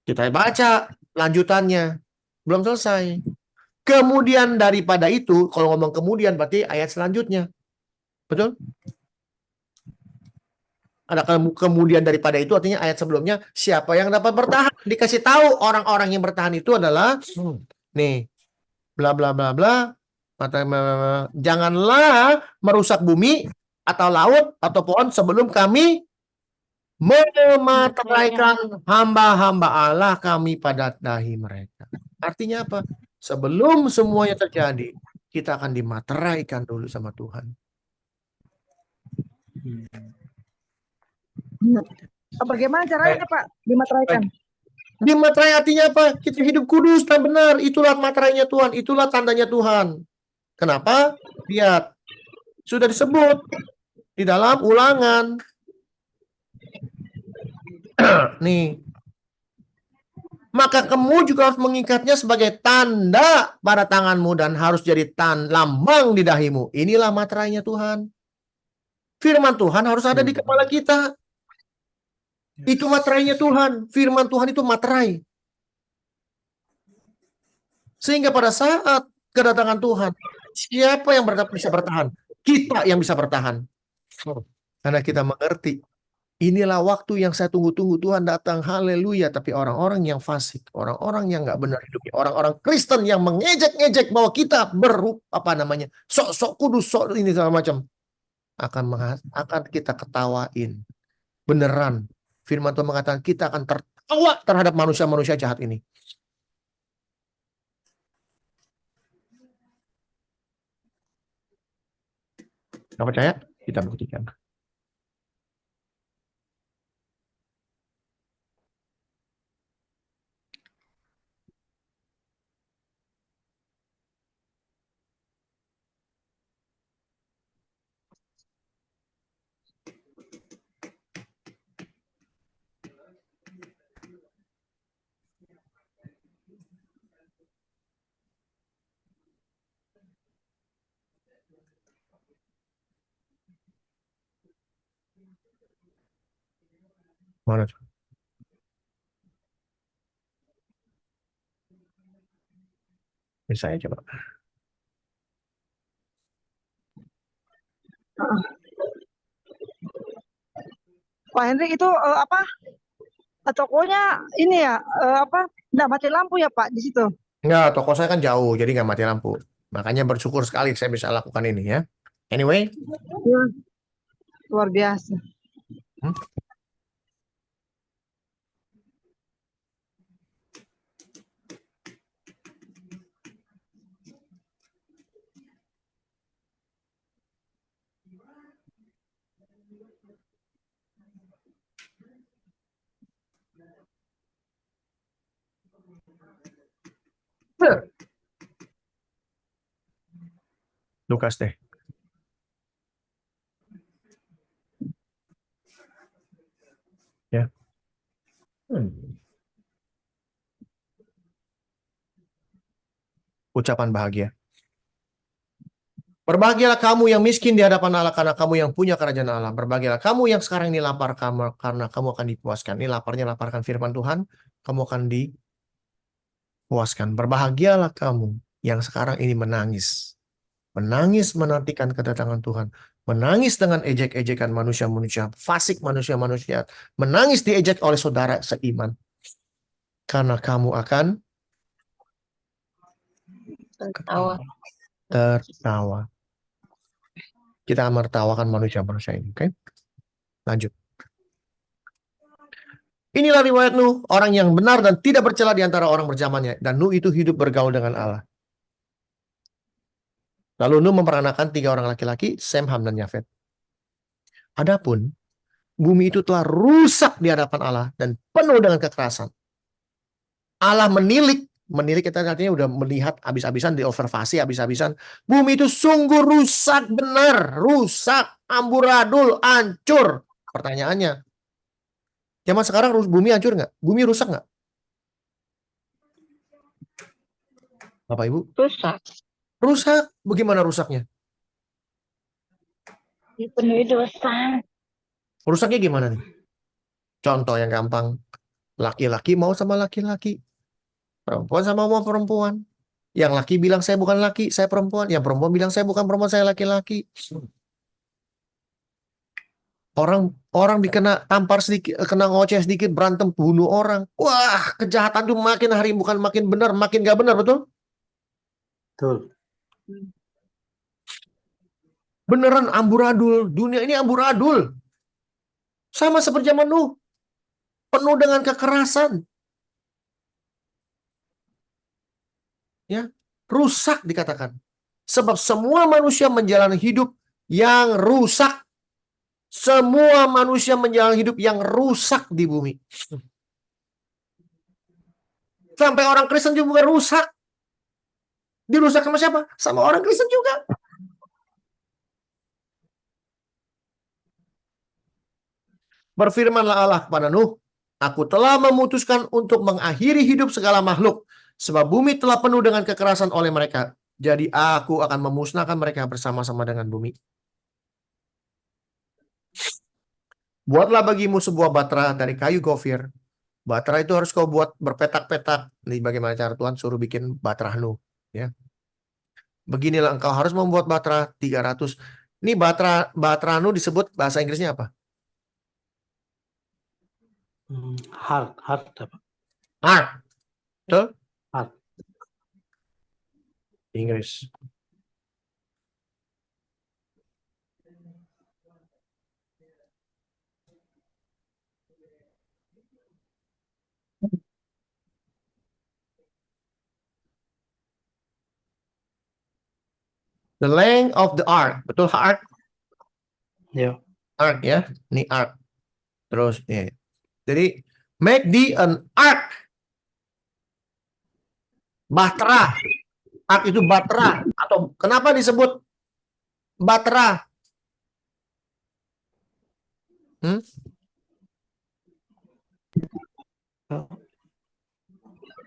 Kita baca lanjutannya. Belum selesai. Kemudian daripada itu, kalau ngomong kemudian berarti ayat selanjutnya. Betul? Ada kemudian daripada itu artinya ayat sebelumnya siapa yang dapat bertahan? Dikasih tahu orang-orang yang bertahan itu adalah nih bla bla bla bla. Janganlah merusak bumi atau laut atau pohon sebelum kami memateraikan hamba-hamba Allah kami pada dahi mereka. Artinya apa? Sebelum semuanya terjadi, kita akan dimateraikan dulu sama Tuhan. Bagaimana caranya Pak dimateraikan? Dimaterai artinya apa? Kita hidup kudus dan benar. Itulah materainya Tuhan. Itulah tandanya Tuhan. Kenapa? Lihat. Sudah disebut di dalam Ulangan. Nih. Maka kamu juga harus mengikatnya sebagai tanda pada tanganmu dan harus jadi lambang di dahimu. Inilah materainya Tuhan. Firman Tuhan harus ada di kepala kita. Itu materainya Tuhan. Firman Tuhan itu materai. Sehingga pada saat kedatangan Tuhan, siapa yang bisa bertahan? Kita yang bisa bertahan. Karena kita mengerti, inilah waktu yang saya tunggu-tunggu, Tuhan datang, haleluya. Tapi orang-orang yang fasik, orang-orang yang nggak benar hidupnya, orang-orang Kristen yang mengejek-ngejek bahwa kita sok-sok kudus, sok ini segala macam, akan kita ketawain. Beneran. Firman Tuhan mengatakan kita akan tertawa terhadap manusia-manusia jahat ini. Nggak percaya? Kita buktikan. Mana tuh? Misalnya coba. Pak Hendrik itu apa? Tokonya ini ya nggak mati lampu ya Pak di situ. Enggak, toko saya kan jauh, jadi nggak mati lampu. Makanya bersyukur sekali saya bisa lakukan ini ya. Anyway. Ya, luar biasa. Lukas deh. Ya. Ucapan bahagia. Berbahagialah kamu yang miskin di hadapan Allah karena kamu yang punya kerajaan Allah. Berbahagialah kamu yang sekarang ini lapar karena kamu akan dipuaskan. Ini laparnya laparkan firman Tuhan, kamu akan dipuaskan. Berbahagialah kamu yang sekarang ini menangis. Menangis menantikan kedatangan Tuhan. Menangis dengan ejek-ejekan manusia-manusia, fasik manusia-manusia. Menangis diejek oleh saudara seiman. Karena kamu akan tertawa. Kita akan menertawakan manusia-manusia ini. Oke? Lanjut. Inilah riwayat Nuh, orang yang benar dan tidak bercela di antara orang berzamannya. Dan Nuh itu hidup bergaul dengan Allah. Lalu Nuh memperanakan 3 orang laki-laki, Sem, Ham, dan Yafet. Adapun bumi itu telah rusak di hadapan Allah dan penuh dengan kekerasan. Allah menilik kita artinya udah melihat habis-habisan, diobservasi habis-habisan. Bumi itu sungguh rusak benar, rusak, amburadul, hancur. Pertanyaannya, zaman sekarang bumi hancur nggak? Bumi rusak nggak? Bapak Ibu? Rusak. Rusak. Bagaimana rusaknya? Dipenuhi dosa. Rusaknya gimana nih? Contoh yang gampang. Laki-laki mau sama laki-laki. Perempuan sama mau perempuan. Yang laki bilang saya bukan laki, saya perempuan. Yang perempuan bilang saya bukan perempuan, saya laki-laki. Orang dikena tampar sedikit, kena ngoceh sedikit, berantem, bunuh orang. Wah, kejahatan itu makin hari bukan makin benar, makin gak benar, betul? Betul. Beneran amburadul. Dunia ini amburadul. Sama seperti zaman Nuh. Penuh dengan kekerasan. Ya, rusak dikatakan. Sebab semua manusia menjalani hidup yang rusak. Semua manusia menjalani hidup yang rusak di bumi. Sampai orang Kristen juga rusak. Dirusak sama siapa? Sama orang Kristen juga. Berfirmanlah Allah kepada Nuh, aku telah memutuskan untuk mengakhiri hidup segala makhluk, sebab bumi telah penuh dengan kekerasan oleh mereka. Jadi aku akan memusnahkan mereka bersama-sama dengan bumi. Buatlah bagimu sebuah batra dari kayu gofir. Batra itu harus kau buat berpetak-petak. Ini bagaimana cara Tuhan suruh bikin batra Nuh. Ya. Beginilah engkau harus membuat batra 300. Ini batra Nuh disebut bahasa Inggrisnya apa? Hard apa? Ark. Betul? Hard. Inggris. The length of the ark. Betul ark? Ya. Ark ya. Ini ark. Terus ya. Jadi make thee an ark. Batra. Ark itu batra. Atau kenapa disebut batra?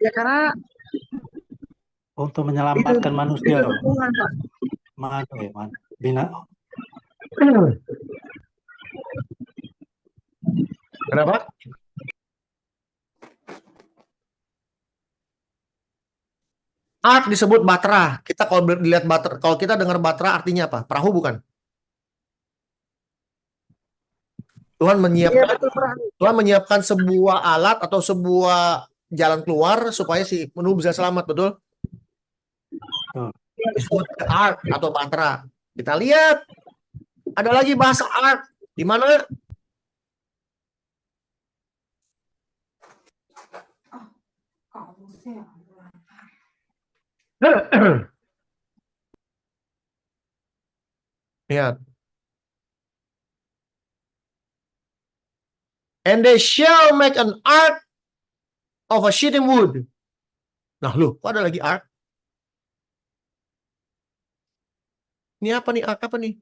Ya karena Untuk menyelamatkan manusia. Tuhan, Pak. Bina. Kenapa? Ark disebut batra. Kita kalau lihat batra, kalau kita dengar batra artinya apa? Perahu bukan? Tuhan menyiapkan sebuah alat atau sebuah jalan keluar supaya si Nuh bisa selamat, betul? Disebut ark atau batra. Kita lihat ada lagi bahasa ark di mana? Lihat. And they shall make an ark of a shittim wood. Nah, kok ada lagi ark? Ini apa nih? Ark apa nih?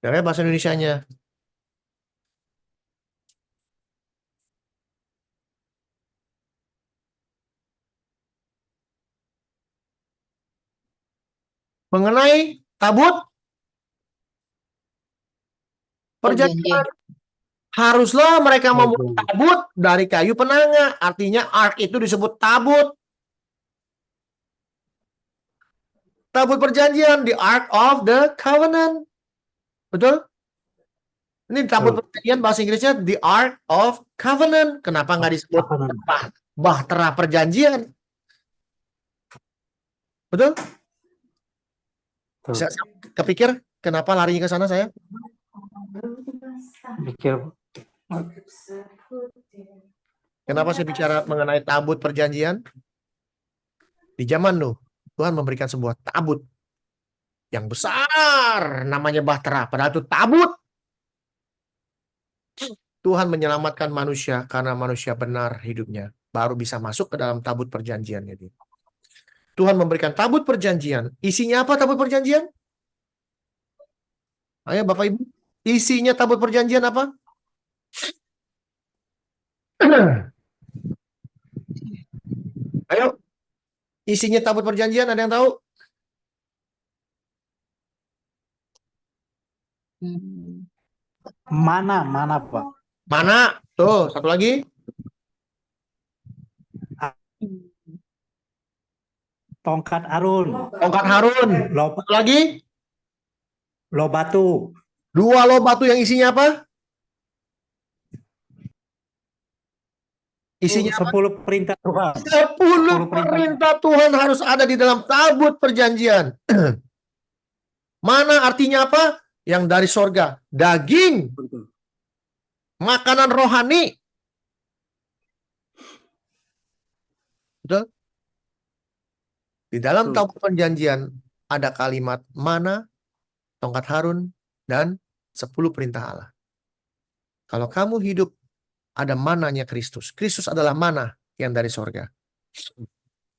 Dari bahasa Indonesianya. Mengenai tabut perjanjian. Haruslah mereka membuat tabut dari kayu penanga. Artinya ark itu disebut tabut. Tabut perjanjian, the ark of the covenant. Betul? Ini tabut perjanjian bahasa Inggrisnya the ark of covenant. Kenapa nggak disebut bahtera perjanjian? Betul? Bisa kepikir kenapa larinya ke sana saya? Mikir. Kenapa saya bicara mengenai tabut perjanjian? Di zaman Nuh, Tuhan memberikan sebuah tabut yang besar, namanya bahtera. Padahal itu tabut. Tuhan menyelamatkan manusia karena manusia benar hidupnya. Baru bisa masuk ke dalam tabut perjanjiannya. Tuhan memberikan tabut perjanjian. Isinya apa tabut perjanjian? Ayo Bapak Ibu. Isinya tabut perjanjian apa? Ayo. Isinya tabut perjanjian ada yang tahu? Mana Pak? Mana? Tuh, satu lagi. Tongkat Harun. Tongkat Harun. Satu lagi. Loh batu. 2 loh batu yang isinya apa? Isinya 10 perintah Tuhan. 10 10 perintah. perintah Tuhan harus ada di dalam tabut perjanjian. Mana artinya apa? Yang dari sorga. Daging. Makanan rohani. Betul? Di dalam Betul. tabut perjanjian ada kalimat mana, tongkat Harun, dan 10 perintah Allah. Kalau kamu hidup, ada mananya Kristus. Kristus adalah mana yang dari sorga.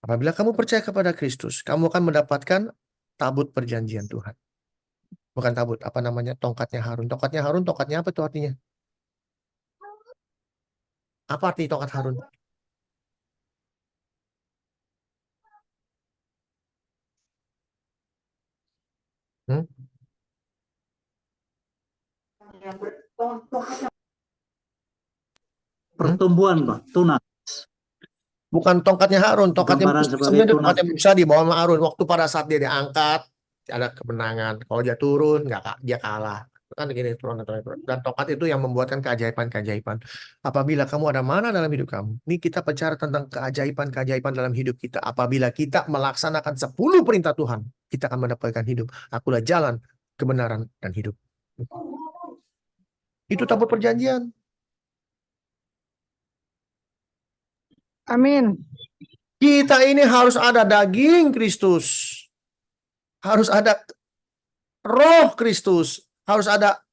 Apabila kamu percaya kepada Kristus, kamu akan mendapatkan tabut perjanjian Tuhan. Bukan tabut, apa namanya? Tongkatnya Harun. Tongkatnya Harun, tongkatnya apa itu artinya? Apa arti tongkat Harun? Hmm? Pertumbuhan, Pak. Tunas. Bukan tongkatnya Harun, tongkatnya Gambaran Musa. sebagai Sebenarnya tunas. tongkatnya Musa di bawah Harun. Waktu pada saat dia diangkat, ada kemenangan. Kalau dia turun, dia kalah. Kan begini, turun. Dan tongkat itu yang membuatkan keajaiban-keajaiban. Apabila kamu ada mana dalam hidup kamu, ini kita bicara tentang keajaiban-keajaiban dalam hidup kita. Apabila kita melaksanakan 10 perintah Tuhan, kita akan mendapatkan hidup. Akulah jalan, kebenaran, dan hidup. Itu tabut perjanjian. Amin. Kita ini harus ada daging Kristus. Harus ada roh Kristus. Harus ada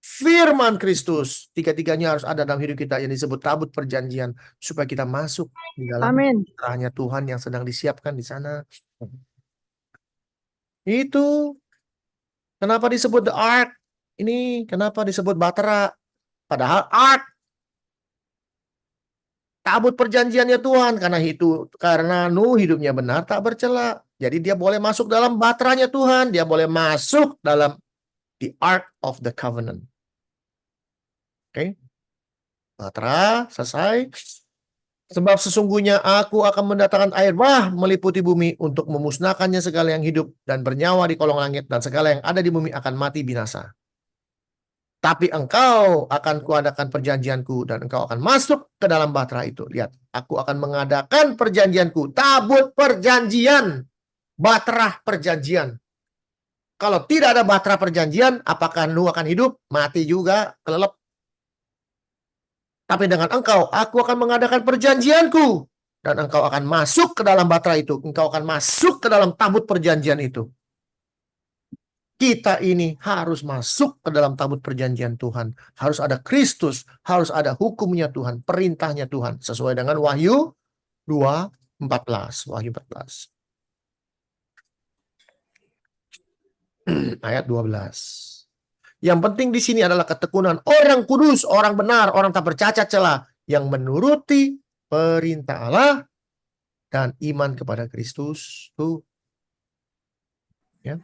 firman Kristus. Tiga-tiganya harus ada dalam hidup kita yang disebut tabut perjanjian. Supaya kita masuk di dalam Amin. terahnya Tuhan yang sedang disiapkan di sana. Itu. Kenapa disebut the ark? Ini kenapa disebut Batra? Padahal ark. Tabut perjanjiannya Tuhan. Karena Nuh hidupnya benar tak bercela. Jadi dia boleh masuk dalam batranya Tuhan. Dia boleh masuk dalam the ark of the covenant. Oke. Batra selesai. Sebab sesungguhnya aku akan mendatangkan air bah meliputi bumi untuk memusnahkannya segala yang hidup dan bernyawa di kolong langit, dan segala yang ada di bumi akan mati binasa. Tapi engkau akan kuadakan perjanjianku dan engkau akan masuk ke dalam batra itu. Lihat, aku akan mengadakan perjanjianku. Tabut perjanjian. Batra perjanjian. Kalau tidak ada batra perjanjian, apakah Nuh akan hidup? Mati juga, kelelep. Tapi dengan engkau, aku akan mengadakan perjanjianku. Dan engkau akan masuk ke dalam batra itu. Engkau akan masuk ke dalam tabut perjanjian itu. Kita ini harus masuk ke dalam tabut perjanjian Tuhan. Harus ada Kristus. Harus ada hukumnya Tuhan. Perintahnya Tuhan. Sesuai dengan Wahyu 2:14. Wahyu 14. Ayat 12. Yang penting di sini adalah ketekunan orang kudus, orang benar, orang tak bercacat celah. Yang menuruti perintah Allah dan iman kepada Kristus. Tuh. Ya.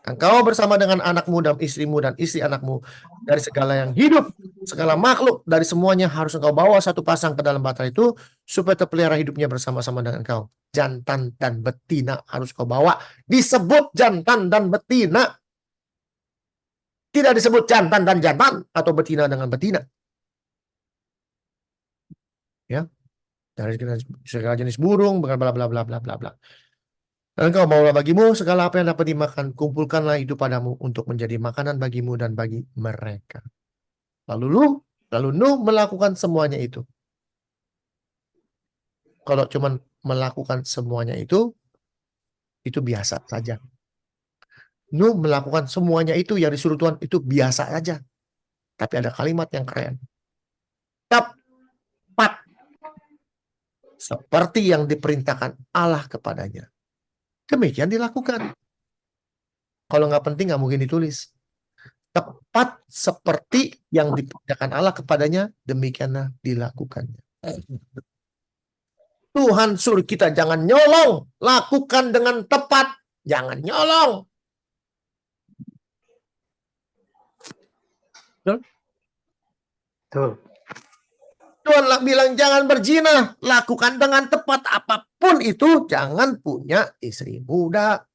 Engkau bersama dengan anakmu dan istrimu dan istri anakmu dari segala yang hidup, segala makhluk dari semuanya harus engkau bawa satu pasang ke dalam batra itu supaya terpelihara hidupnya bersama-sama dengan engkau. Jantan dan betina harus kau bawa. Disebut jantan dan betina. Tidak disebut jantan dan jantan atau betina dengan betina. Ya. Dari segala jenis burung, bla bla bla bla bla bla bla. Dan engkau bawalah bagimu segala apa yang dapat dimakan, kumpulkanlah itu padamu untuk menjadi makanan bagimu dan bagi mereka. Lalu Nuh melakukan semuanya itu. Kalau cuma melakukan semuanya itu biasa saja. Nuh melakukan semuanya itu yang disuruh Tuhan itu biasa saja. Tapi ada kalimat yang keren. Tepat. Seperti yang diperintahkan Allah kepadanya. Demikian dilakukan. Kalau nggak penting nggak mungkin ditulis. Tepat seperti yang diperintahkan Allah kepadanya, demikianlah dilakukannya. Tuhan suruh kita jangan nyolong, lakukan dengan tepat, jangan nyolong. Betul. Tuhan bilang jangan berzina, lakukan dengan tepat, apapun itu, jangan punya istri muda.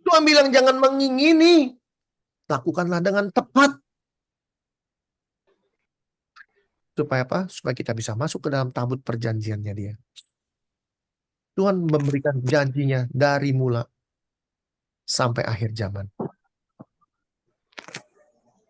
Tuhan bilang jangan mengingini. Lakukanlah dengan tepat. Supaya apa? Supaya kita bisa masuk ke dalam tabut perjanjiannya dia. Tuhan memberikan janjinya dari mula sampai akhir zaman.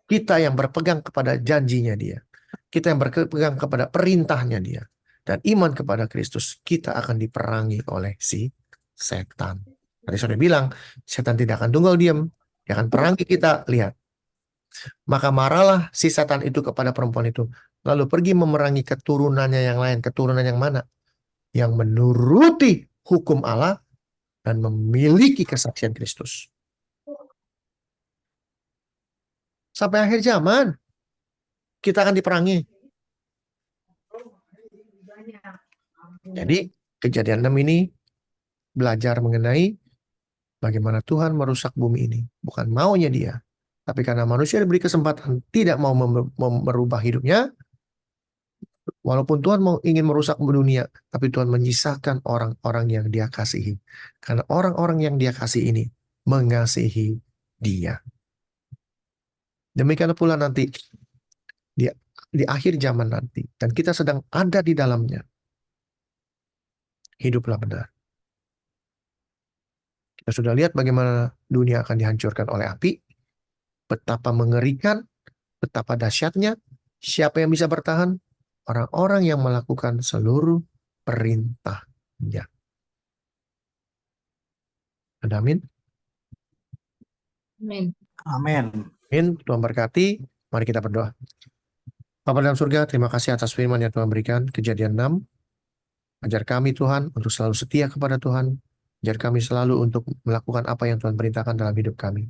Kita yang berpegang kepada janjinya dia. Kita yang berpegang kepada perintahnya dia. Dan iman kepada Kristus, kita akan diperangi oleh si setan. Tadi sudah bilang, setan tidak akan tunggal diam. Dia akan perangi kita. Lihat. Maka marahlah si setan itu kepada perempuan itu. Lalu pergi memerangi keturunannya yang lain. Keturunan yang mana? Yang menuruti hukum Allah dan memiliki kesaksian Kristus. Sampai akhir zaman, kita akan diperangi. Jadi, kejadian 6 ini belajar mengenai bagaimana Tuhan merusak bumi ini. Bukan maunya dia. Tapi karena manusia diberi kesempatan tidak mau merubah hidupnya, walaupun Tuhan ingin merusak dunia, tapi Tuhan menyisakan orang-orang yang dia kasihi. Karena orang-orang yang dia kasih ini mengasihi dia. Demikian pula nanti di akhir zaman nanti. Dan kita sedang ada di dalamnya. Hiduplah benar. Kita sudah lihat bagaimana dunia akan dihancurkan oleh api. Betapa mengerikan, betapa dahsyatnya. Siapa yang bisa bertahan? Orang-orang yang melakukan seluruh perintahnya. Ada amin? Amin. Amin. Amin. Tuhan berkati. Mari kita berdoa. Bapa dalam surga, terima kasih atas firman yang Tuhan berikan. Kejadian 6. Ajar kami Tuhan untuk selalu setia kepada Tuhan. Ajar kami selalu untuk melakukan apa yang Tuhan perintahkan dalam hidup kami.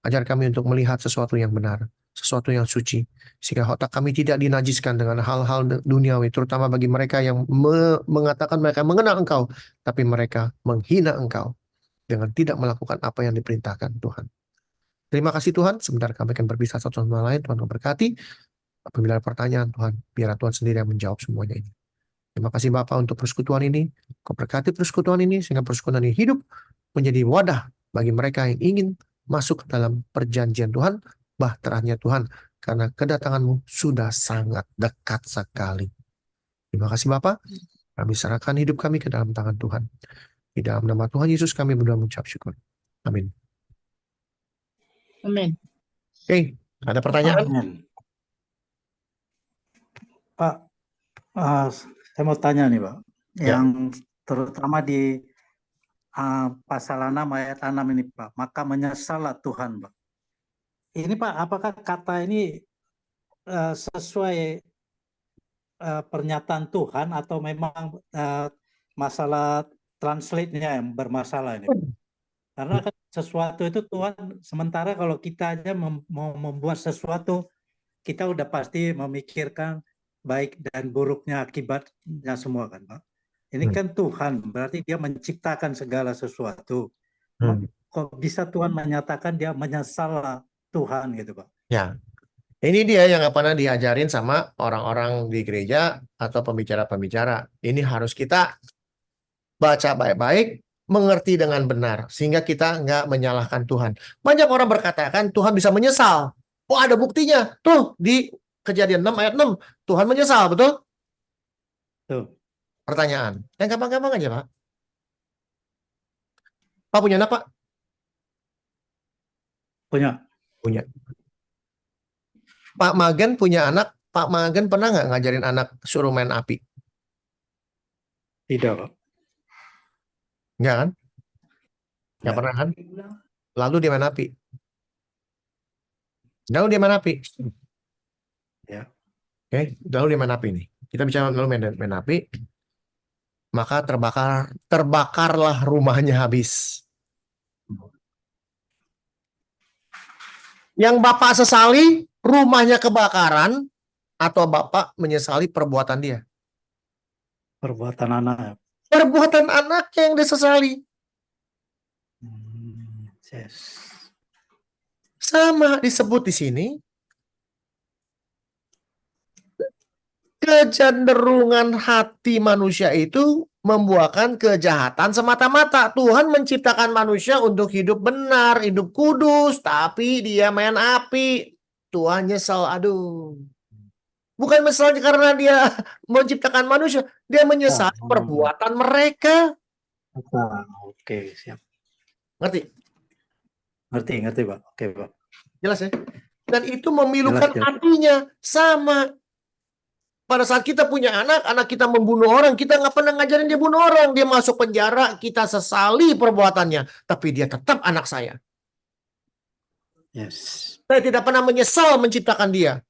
Ajar kami untuk melihat sesuatu yang benar, sesuatu yang suci, sehingga otak kami tidak dinajiskan dengan hal-hal duniawi, terutama bagi mereka yang mengatakan mereka mengenal Engkau, tapi mereka menghina Engkau dengan tidak melakukan apa yang diperintahkan Tuhan. Terima kasih Tuhan, sebentar kami akan berpisah satu sama lain. Tuhan memberkati. Apabila ada pertanyaan Tuhan, biar Tuhan sendiri yang menjawab semuanya ini. Terima kasih Bapa untuk persekutuan ini. Kau berkati persekutuan ini, sehingga persekutuan ini hidup menjadi wadah bagi mereka yang ingin masuk ke dalam perjanjian Tuhan, bahteranya Tuhan, karena kedatanganmu sudah sangat dekat sekali. Terima kasih Bapa. Kami serahkan hidup kami ke dalam tangan Tuhan. Di dalam nama Tuhan Yesus kami berdoa mengucap syukur. Amin. Amin. Oke, ada pertanyaan? Amin. Pak, saya mau tanya nih Pak, Ya. yang terutama di pasal 6 ayat 6 ini Pak, maka menyesallah Tuhan Pak. Ini Pak, apakah kata ini sesuai pernyataan Tuhan atau memang masalah translate-nya yang bermasalah ini? Karena kan sesuatu itu Tuhan, sementara kalau kita aja mau membuat sesuatu, kita udah pasti memikirkan baik dan buruknya akibatnya semua kan Pak. Ini kan Tuhan, berarti dia menciptakan segala sesuatu. Kok bisa Tuhan menyatakan dia menyesal Tuhan gitu Pak? Ya, ini dia yang nggak pernah diajarin sama orang-orang di gereja atau pembicara-pembicara. Ini harus kita baca baik-baik, mengerti dengan benar, sehingga kita nggak menyalahkan Tuhan. Banyak orang berkatakan Tuhan bisa menyesal. Oh, ada buktinya. Tuh, di Kejadian 6 ayat 6. Tuhan menyesal, betul? Tuh. Pertanyaan. Yang gampang-gampang aja, Pak. Pak punya anak, Pak? Punya. Punya. Pak Magen punya anak. Pak Magen pernah nggak ngajarin anak suruh main api? Tidak Pak. Nggak kan? Nggak Ya. pernah kan? Lalu dia main api. Lalu dia main api. Ya. Oke, lalu dia main api nih. Kita bicara lalu main api. Maka terbakarlah rumahnya habis. Yang Bapak sesali rumahnya kebakaran atau Bapak menyesali perbuatan dia? Perbuatan anak. Perbuatan anaknya yang disesali. Yes. Sama disebut di sini. Kecenderungan hati manusia itu membuahkan kejahatan semata-mata. Tuhan menciptakan manusia untuk hidup benar, hidup kudus, tapi dia main api. Tuhan nyesel, aduh. Bukan misalnya karena dia menciptakan manusia, dia menyesali perbuatan mereka. Oke, siap. Ngerti? Ngerti, Pak. Oke, Pak. Jelas ya? Dan itu memilukan Jelas. hatinya. Sama. Pada saat kita punya anak kita membunuh orang, kita nggak pernah ngajarin dia bunuh orang. Dia masuk penjara, kita sesali perbuatannya. Tapi dia tetap anak saya. Yes. Saya tidak pernah menyesal menciptakan dia.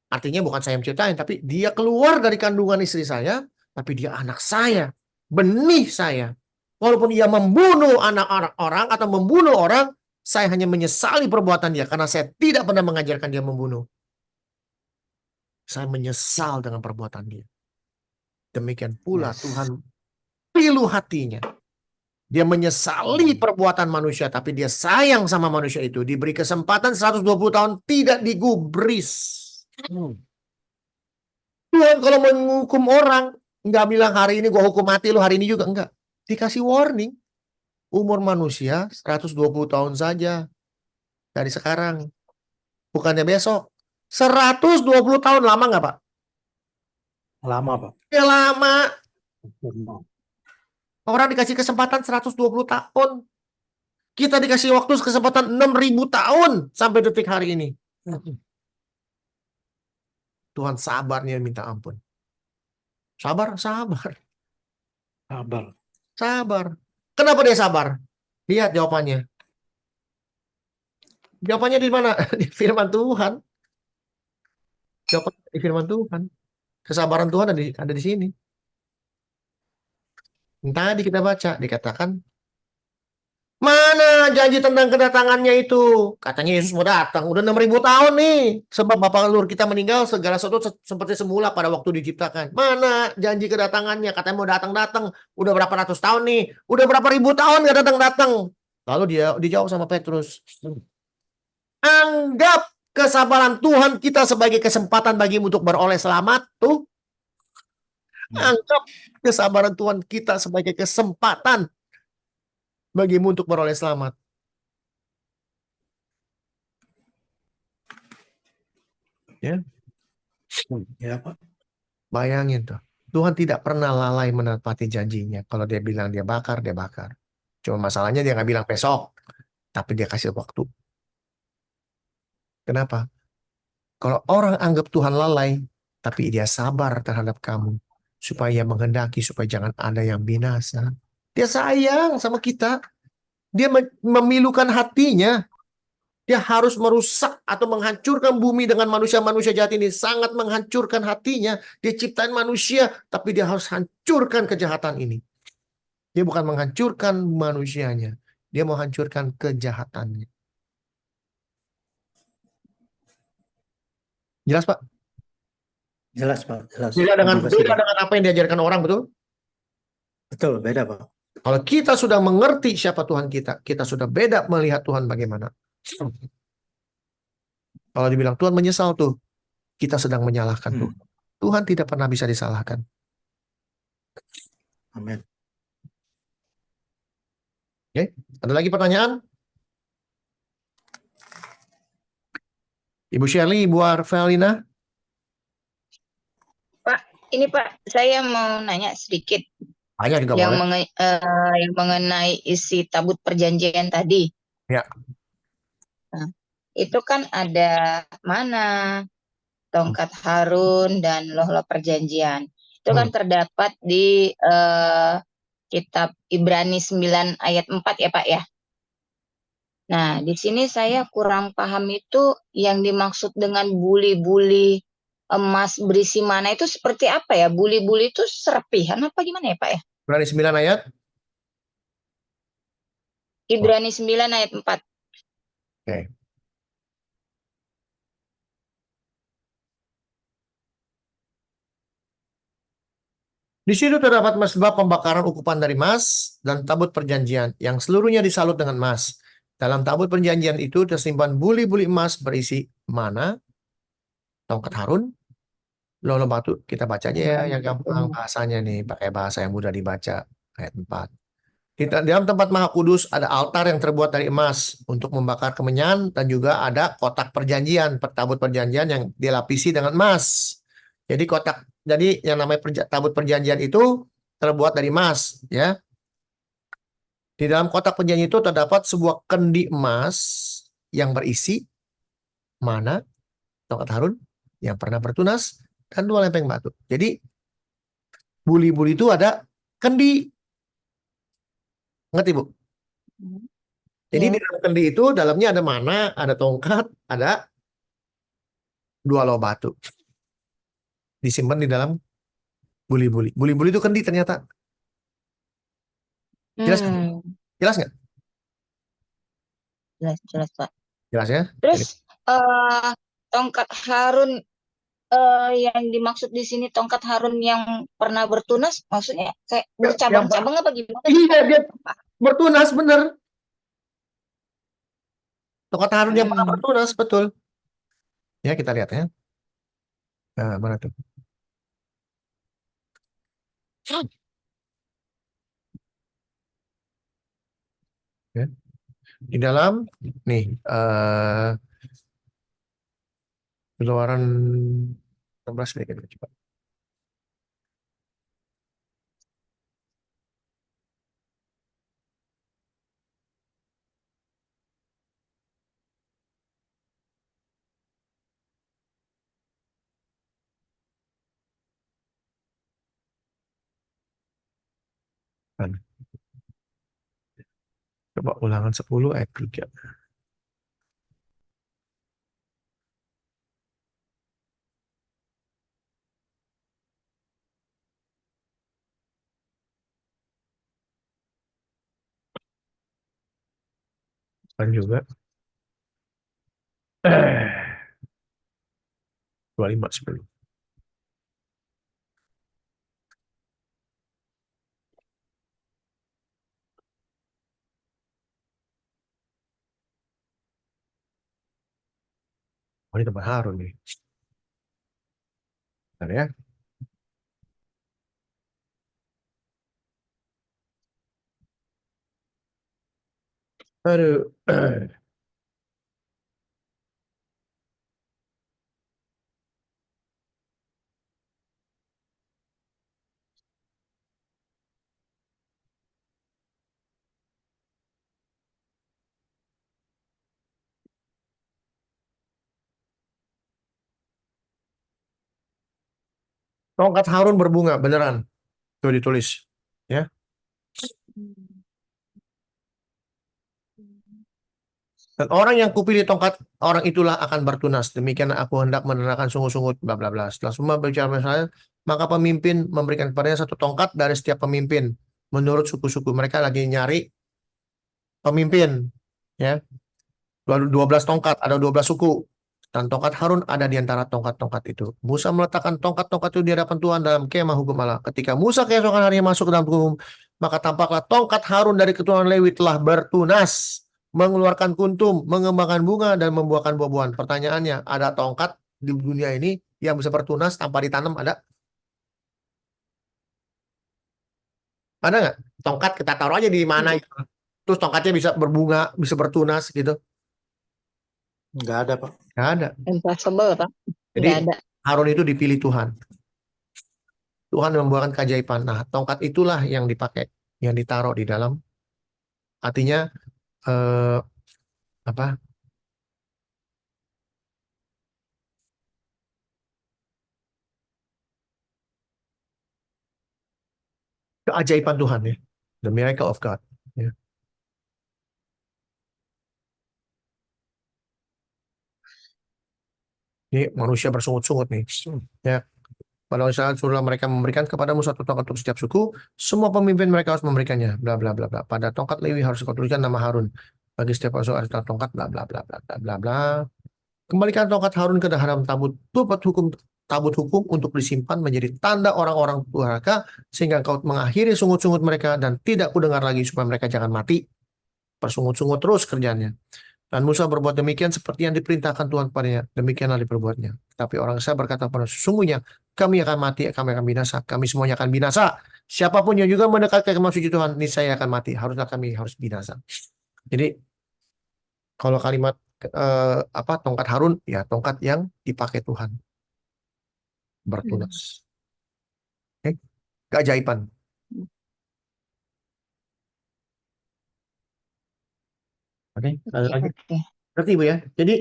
Artinya bukan saya yang menciptain, tapi dia keluar dari kandungan istri saya, tapi dia anak saya. Benih saya. Walaupun dia membunuh anak-anak orang atau membunuh orang, saya hanya menyesali perbuatan dia. Karena saya tidak pernah mengajarkan dia membunuh. Saya menyesal dengan perbuatan dia. Demikian pula Yes. Tuhan pilu hatinya. Dia menyesali perbuatan manusia, tapi dia sayang sama manusia itu. Diberi kesempatan 120 tahun, tidak digubris. Tuhan kalau menghukum orang, nggak bilang hari ini gua hukum mati lu, hari ini juga enggak. Dikasih warning. Umur manusia 120 tahun saja. Dari sekarang. Bukannya besok. 120 tahun lama nggak, Pak? Lama, Pak. Ya lama. Orang dikasih kesempatan 120 tahun. Kita dikasih waktu kesempatan 6.000 tahun sampai detik hari ini. Tuhan sabarnya minta ampun. Sabar. Sabar. Kenapa dia sabar? Lihat jawabannya. Jawabannya di mana? Di firman Tuhan. Jawabannya di firman Tuhan. Kesabaran Tuhan ada di sini. Tadi kita baca, dikatakan, mana janji tentang kedatangannya itu? Katanya Yesus mau datang. Udah 6.000 tahun nih. Sebab Bapak leluhur kita meninggal, segala sesuatu seperti semula pada waktu diciptakan. Mana janji kedatangannya? Katanya mau datang-datang. Udah berapa ratus tahun nih? Udah berapa ribu tahun gak datang-datang? Lalu dia dijawab sama Petrus. Anggap kesabaran Tuhan kita sebagai kesempatan bagimu untuk beroleh selamat. Tuh. Anggap kesabaran Tuhan kita sebagai kesempatan bagimu untuk beroleh selamat. Ya. Ya, Pak. Bayangin tuh. Tuhan tidak pernah lalai menepati janjinya. Kalau dia bilang dia bakar, dia bakar. Cuma masalahnya dia nggak bilang besok. Tapi dia kasih waktu. Kenapa? Kalau orang anggap Tuhan lalai, tapi dia sabar terhadap kamu. Supaya menghendaki, supaya jangan ada yang binasa. Dia sayang sama kita. Dia memilukan hatinya. Dia harus merusak atau menghancurkan bumi dengan manusia-manusia jahat ini. Sangat menghancurkan hatinya. Dia ciptain manusia, tapi dia harus hancurkan kejahatan ini. Dia bukan menghancurkan manusianya. Dia mau hancurkan kejahatannya. Jelas, Pak? Jelas, Pak. Jelas. Beda dengan apa yang diajarkan orang, betul? Betul, beda, Pak. Kalau kita sudah mengerti siapa Tuhan kita sudah beda melihat Tuhan bagaimana. Kalau dibilang Tuhan menyesal tuh, kita sedang menyalahkan Tuhan. Tuhan tidak pernah bisa disalahkan. Amin. Oke, ada lagi pertanyaan? Ibu Shirley, Ibu Arvelina? Ini Pak, saya mau nanya sedikit Tanya juga boleh. yang mengenai isi tabut perjanjian tadi. Ya. Nah, itu kan ada mana tongkat Harun dan loh-loh perjanjian. Itu kan terdapat di kitab Ibrani 9 ayat 4 ya Pak ya. Nah, di sini saya kurang paham itu yang dimaksud dengan buli-buli emas berisi mana itu seperti apa ya? Buli-buli itu serpihan apa gimana ya Pak ya? Ibrani 9 ayat? Ibrani 9 ayat 4. Oke. Di situ terdapat mesbah pembakaran ukupan dari emas dan tabut perjanjian yang seluruhnya disalut dengan emas. Dalam tabut perjanjian itu tersimpan buli-buli emas berisi mana, tongkat Harun, Lolo batu kita bacanya ya yang gampang bahasanya nih, pakai bahasa yang mudah dibaca. Ayat 4. Di dalam tempat Maha Kudus ada altar yang terbuat dari emas untuk membakar kemenyan dan juga ada kotak perjanjian, tabut perjanjian yang dilapisi dengan emas. Jadi yang namanya tabut perjanjian itu terbuat dari emas, ya. Di dalam kotak perjanjian itu terdapat sebuah kendi emas yang berisi mana, tongkat Harun yang pernah bertunas, dan 2 lempeng batu. Jadi buli-buli itu ada kendi. Ngerti, Bu? Jadi Ya. di dalam kendi itu dalamnya ada mana, ada tongkat, ada 2 loh batu. Disimpan di dalam buli-buli. Buli-buli itu kendi ternyata. Jelas nggak? Hmm, Jelas nggak? jelas Pak. Jelas ya? Jadi, Terus tongkat Harun yang dimaksud di sini tongkat Harun yang pernah bertunas, maksudnya kayak bercabang-cabang apa gimana? iya, dia bertunas, bener. Tongkat Harun yang pernah bertunas, betul. Ya, kita lihat ya. Nah, mana tuh? Ya. Di dalam, nih, Keluaran 16 nih, kita coba. Kan. Coba ulangan 10 ayat 3. Kan juga. 25, 10. Oh, ini tempat Harun nih. Bentar ya. Aduh. Tongkat Harun berbunga, beneran. Tuh ditulis. Ya. Dan orang yang kupilih tongkat, orang itulah akan bertunas. Demikian aku hendak menerangkan sungut-sungut, bla bla bla. Setelah semua berbicara masalah, maka pemimpin memberikan kepadanya 1 tongkat dari setiap pemimpin. Menurut suku-suku mereka lagi nyari pemimpin. Ya. Lalu 12 tongkat, ada 12 suku. Dan tongkat Harun ada di antara tongkat-tongkat itu. Musa meletakkan tongkat-tongkat itu di hadapan Tuhan dalam kemah hukum Allah. Ketika Musa keesokan harinya masuk ke dalam hukum, maka tampaklah tongkat Harun dari keturunan Lewi telah bertunas, mengeluarkan kuntum, mengembangkan bunga, dan membuahkan buah-buahan. Pertanyaannya, ada tongkat di dunia ini yang bisa bertunas tanpa ditanam? Ada? Ada nggak? Tongkat kita taruh aja di mana gitu. Terus tongkatnya bisa berbunga, bisa bertunas gitu. Nggak ada, Pak. Nggak ada. Impossible, Pak. Jadi Nggak ada. Harun itu dipilih Tuhan. Tuhan membuahkan keajaiban. Nah, tongkat itulah yang dipakai, yang ditaruh di dalam. Artinya apa? Keajaiban Tuhan ya. The miracle of God. Ya. Ini manusia bersungut-sungut nih. Ya. Pada saat suruhlah mereka memberikan kepadamu 1 tongkat untuk setiap suku, semua pemimpin mereka harus memberikannya. Bla bla bla bla. Pada tongkat Lewi harus kau tuliskan nama Harun. Bagi setiap suku harus tongkat bla bla bla bla bla bla bla. Kembalikan tongkat Harun ke dalam tabut hukum untuk disimpan menjadi tanda orang-orang durhaka sehingga kau mengakhiri sungut-sungut mereka dan tidak kudengar lagi supaya mereka jangan mati. Persungut-sungut terus kerjanya. Dan Musa berbuat demikian seperti yang diperintahkan Tuhan kepadanya. Demikianlah diperbuatnya. Tapi orang Israel berkata pada sesungguhnya kami akan mati, kami akan binasa. Kami semuanya akan binasa. Siapapun yang juga mendekat ke kemah suci Tuhan, niscaya akan mati. Kami harus binasa. Jadi kalau kalimat tongkat Harun, ya tongkat yang dipakai Tuhan. Bertunas. Oke? Keajaiban. Oke, ada Oke, lagi. oke. Ngerti Bu ya? Jadi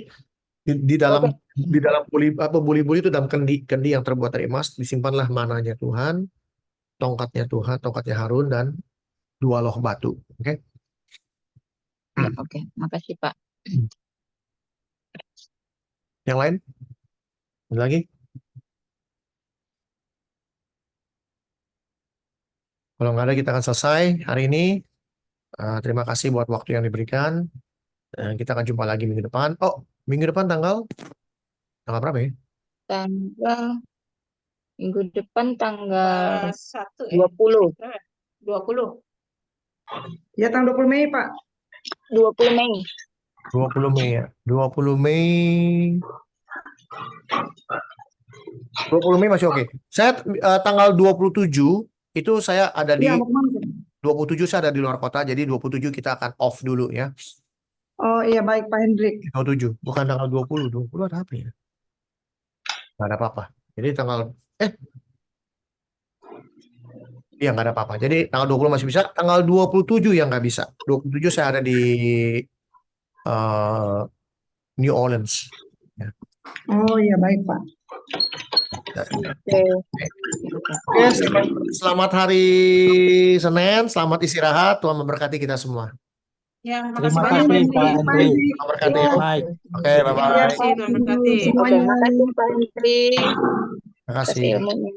di dalam Oke. buli-buli itu dalam kendi yang terbuat dari emas disimpanlah mananya Tuhan, tongkatnya Tuhan, tongkatnya Harun dan 2 loh batu. Oke? Oke, makasih Pak. Yang lain? Ada lagi? Kalau nggak ada kita akan selesai hari ini. Terima kasih buat waktu yang diberikan. Kita akan jumpa lagi minggu depan. Oh, minggu depan tanggal berapa ya? Tanggal minggu depan tanggal 1 ya. 20. 20. Ya, tanggal 20 Mei, Pak. 20 Mei. 20 Mei ya. 20 Mei. 20 Mei masih oke. Saya tanggal 27 itu saya ada di Iya, mau kemana, Pak? 27 saya ada di luar kota, jadi 27 kita akan off dulu ya. Oh iya, baik Pak Hendrik. 27, bukan tanggal 20. 20 ada apa ya? Nggak ada apa-apa. Jadi iya nggak ada apa-apa. Jadi tanggal 20 masih bisa, tanggal 27 yang nggak bisa. 27 saya ada di New Orleans. Ya. Oh iya, baik Pak. Oke. Oke, selamat hari Senin, selamat istirahat, Tuhan memberkati kita semua. Ya, Terima makasih banyak kasih Pak Pak Hendri. Hendri. Tuhan memberkati ya. Baik. Oke, Ya, bye-bye. makasih, Tuhan berkati. Oke, Semuanya. makasih Pak Hendri Terima atas kasih. ilmunya.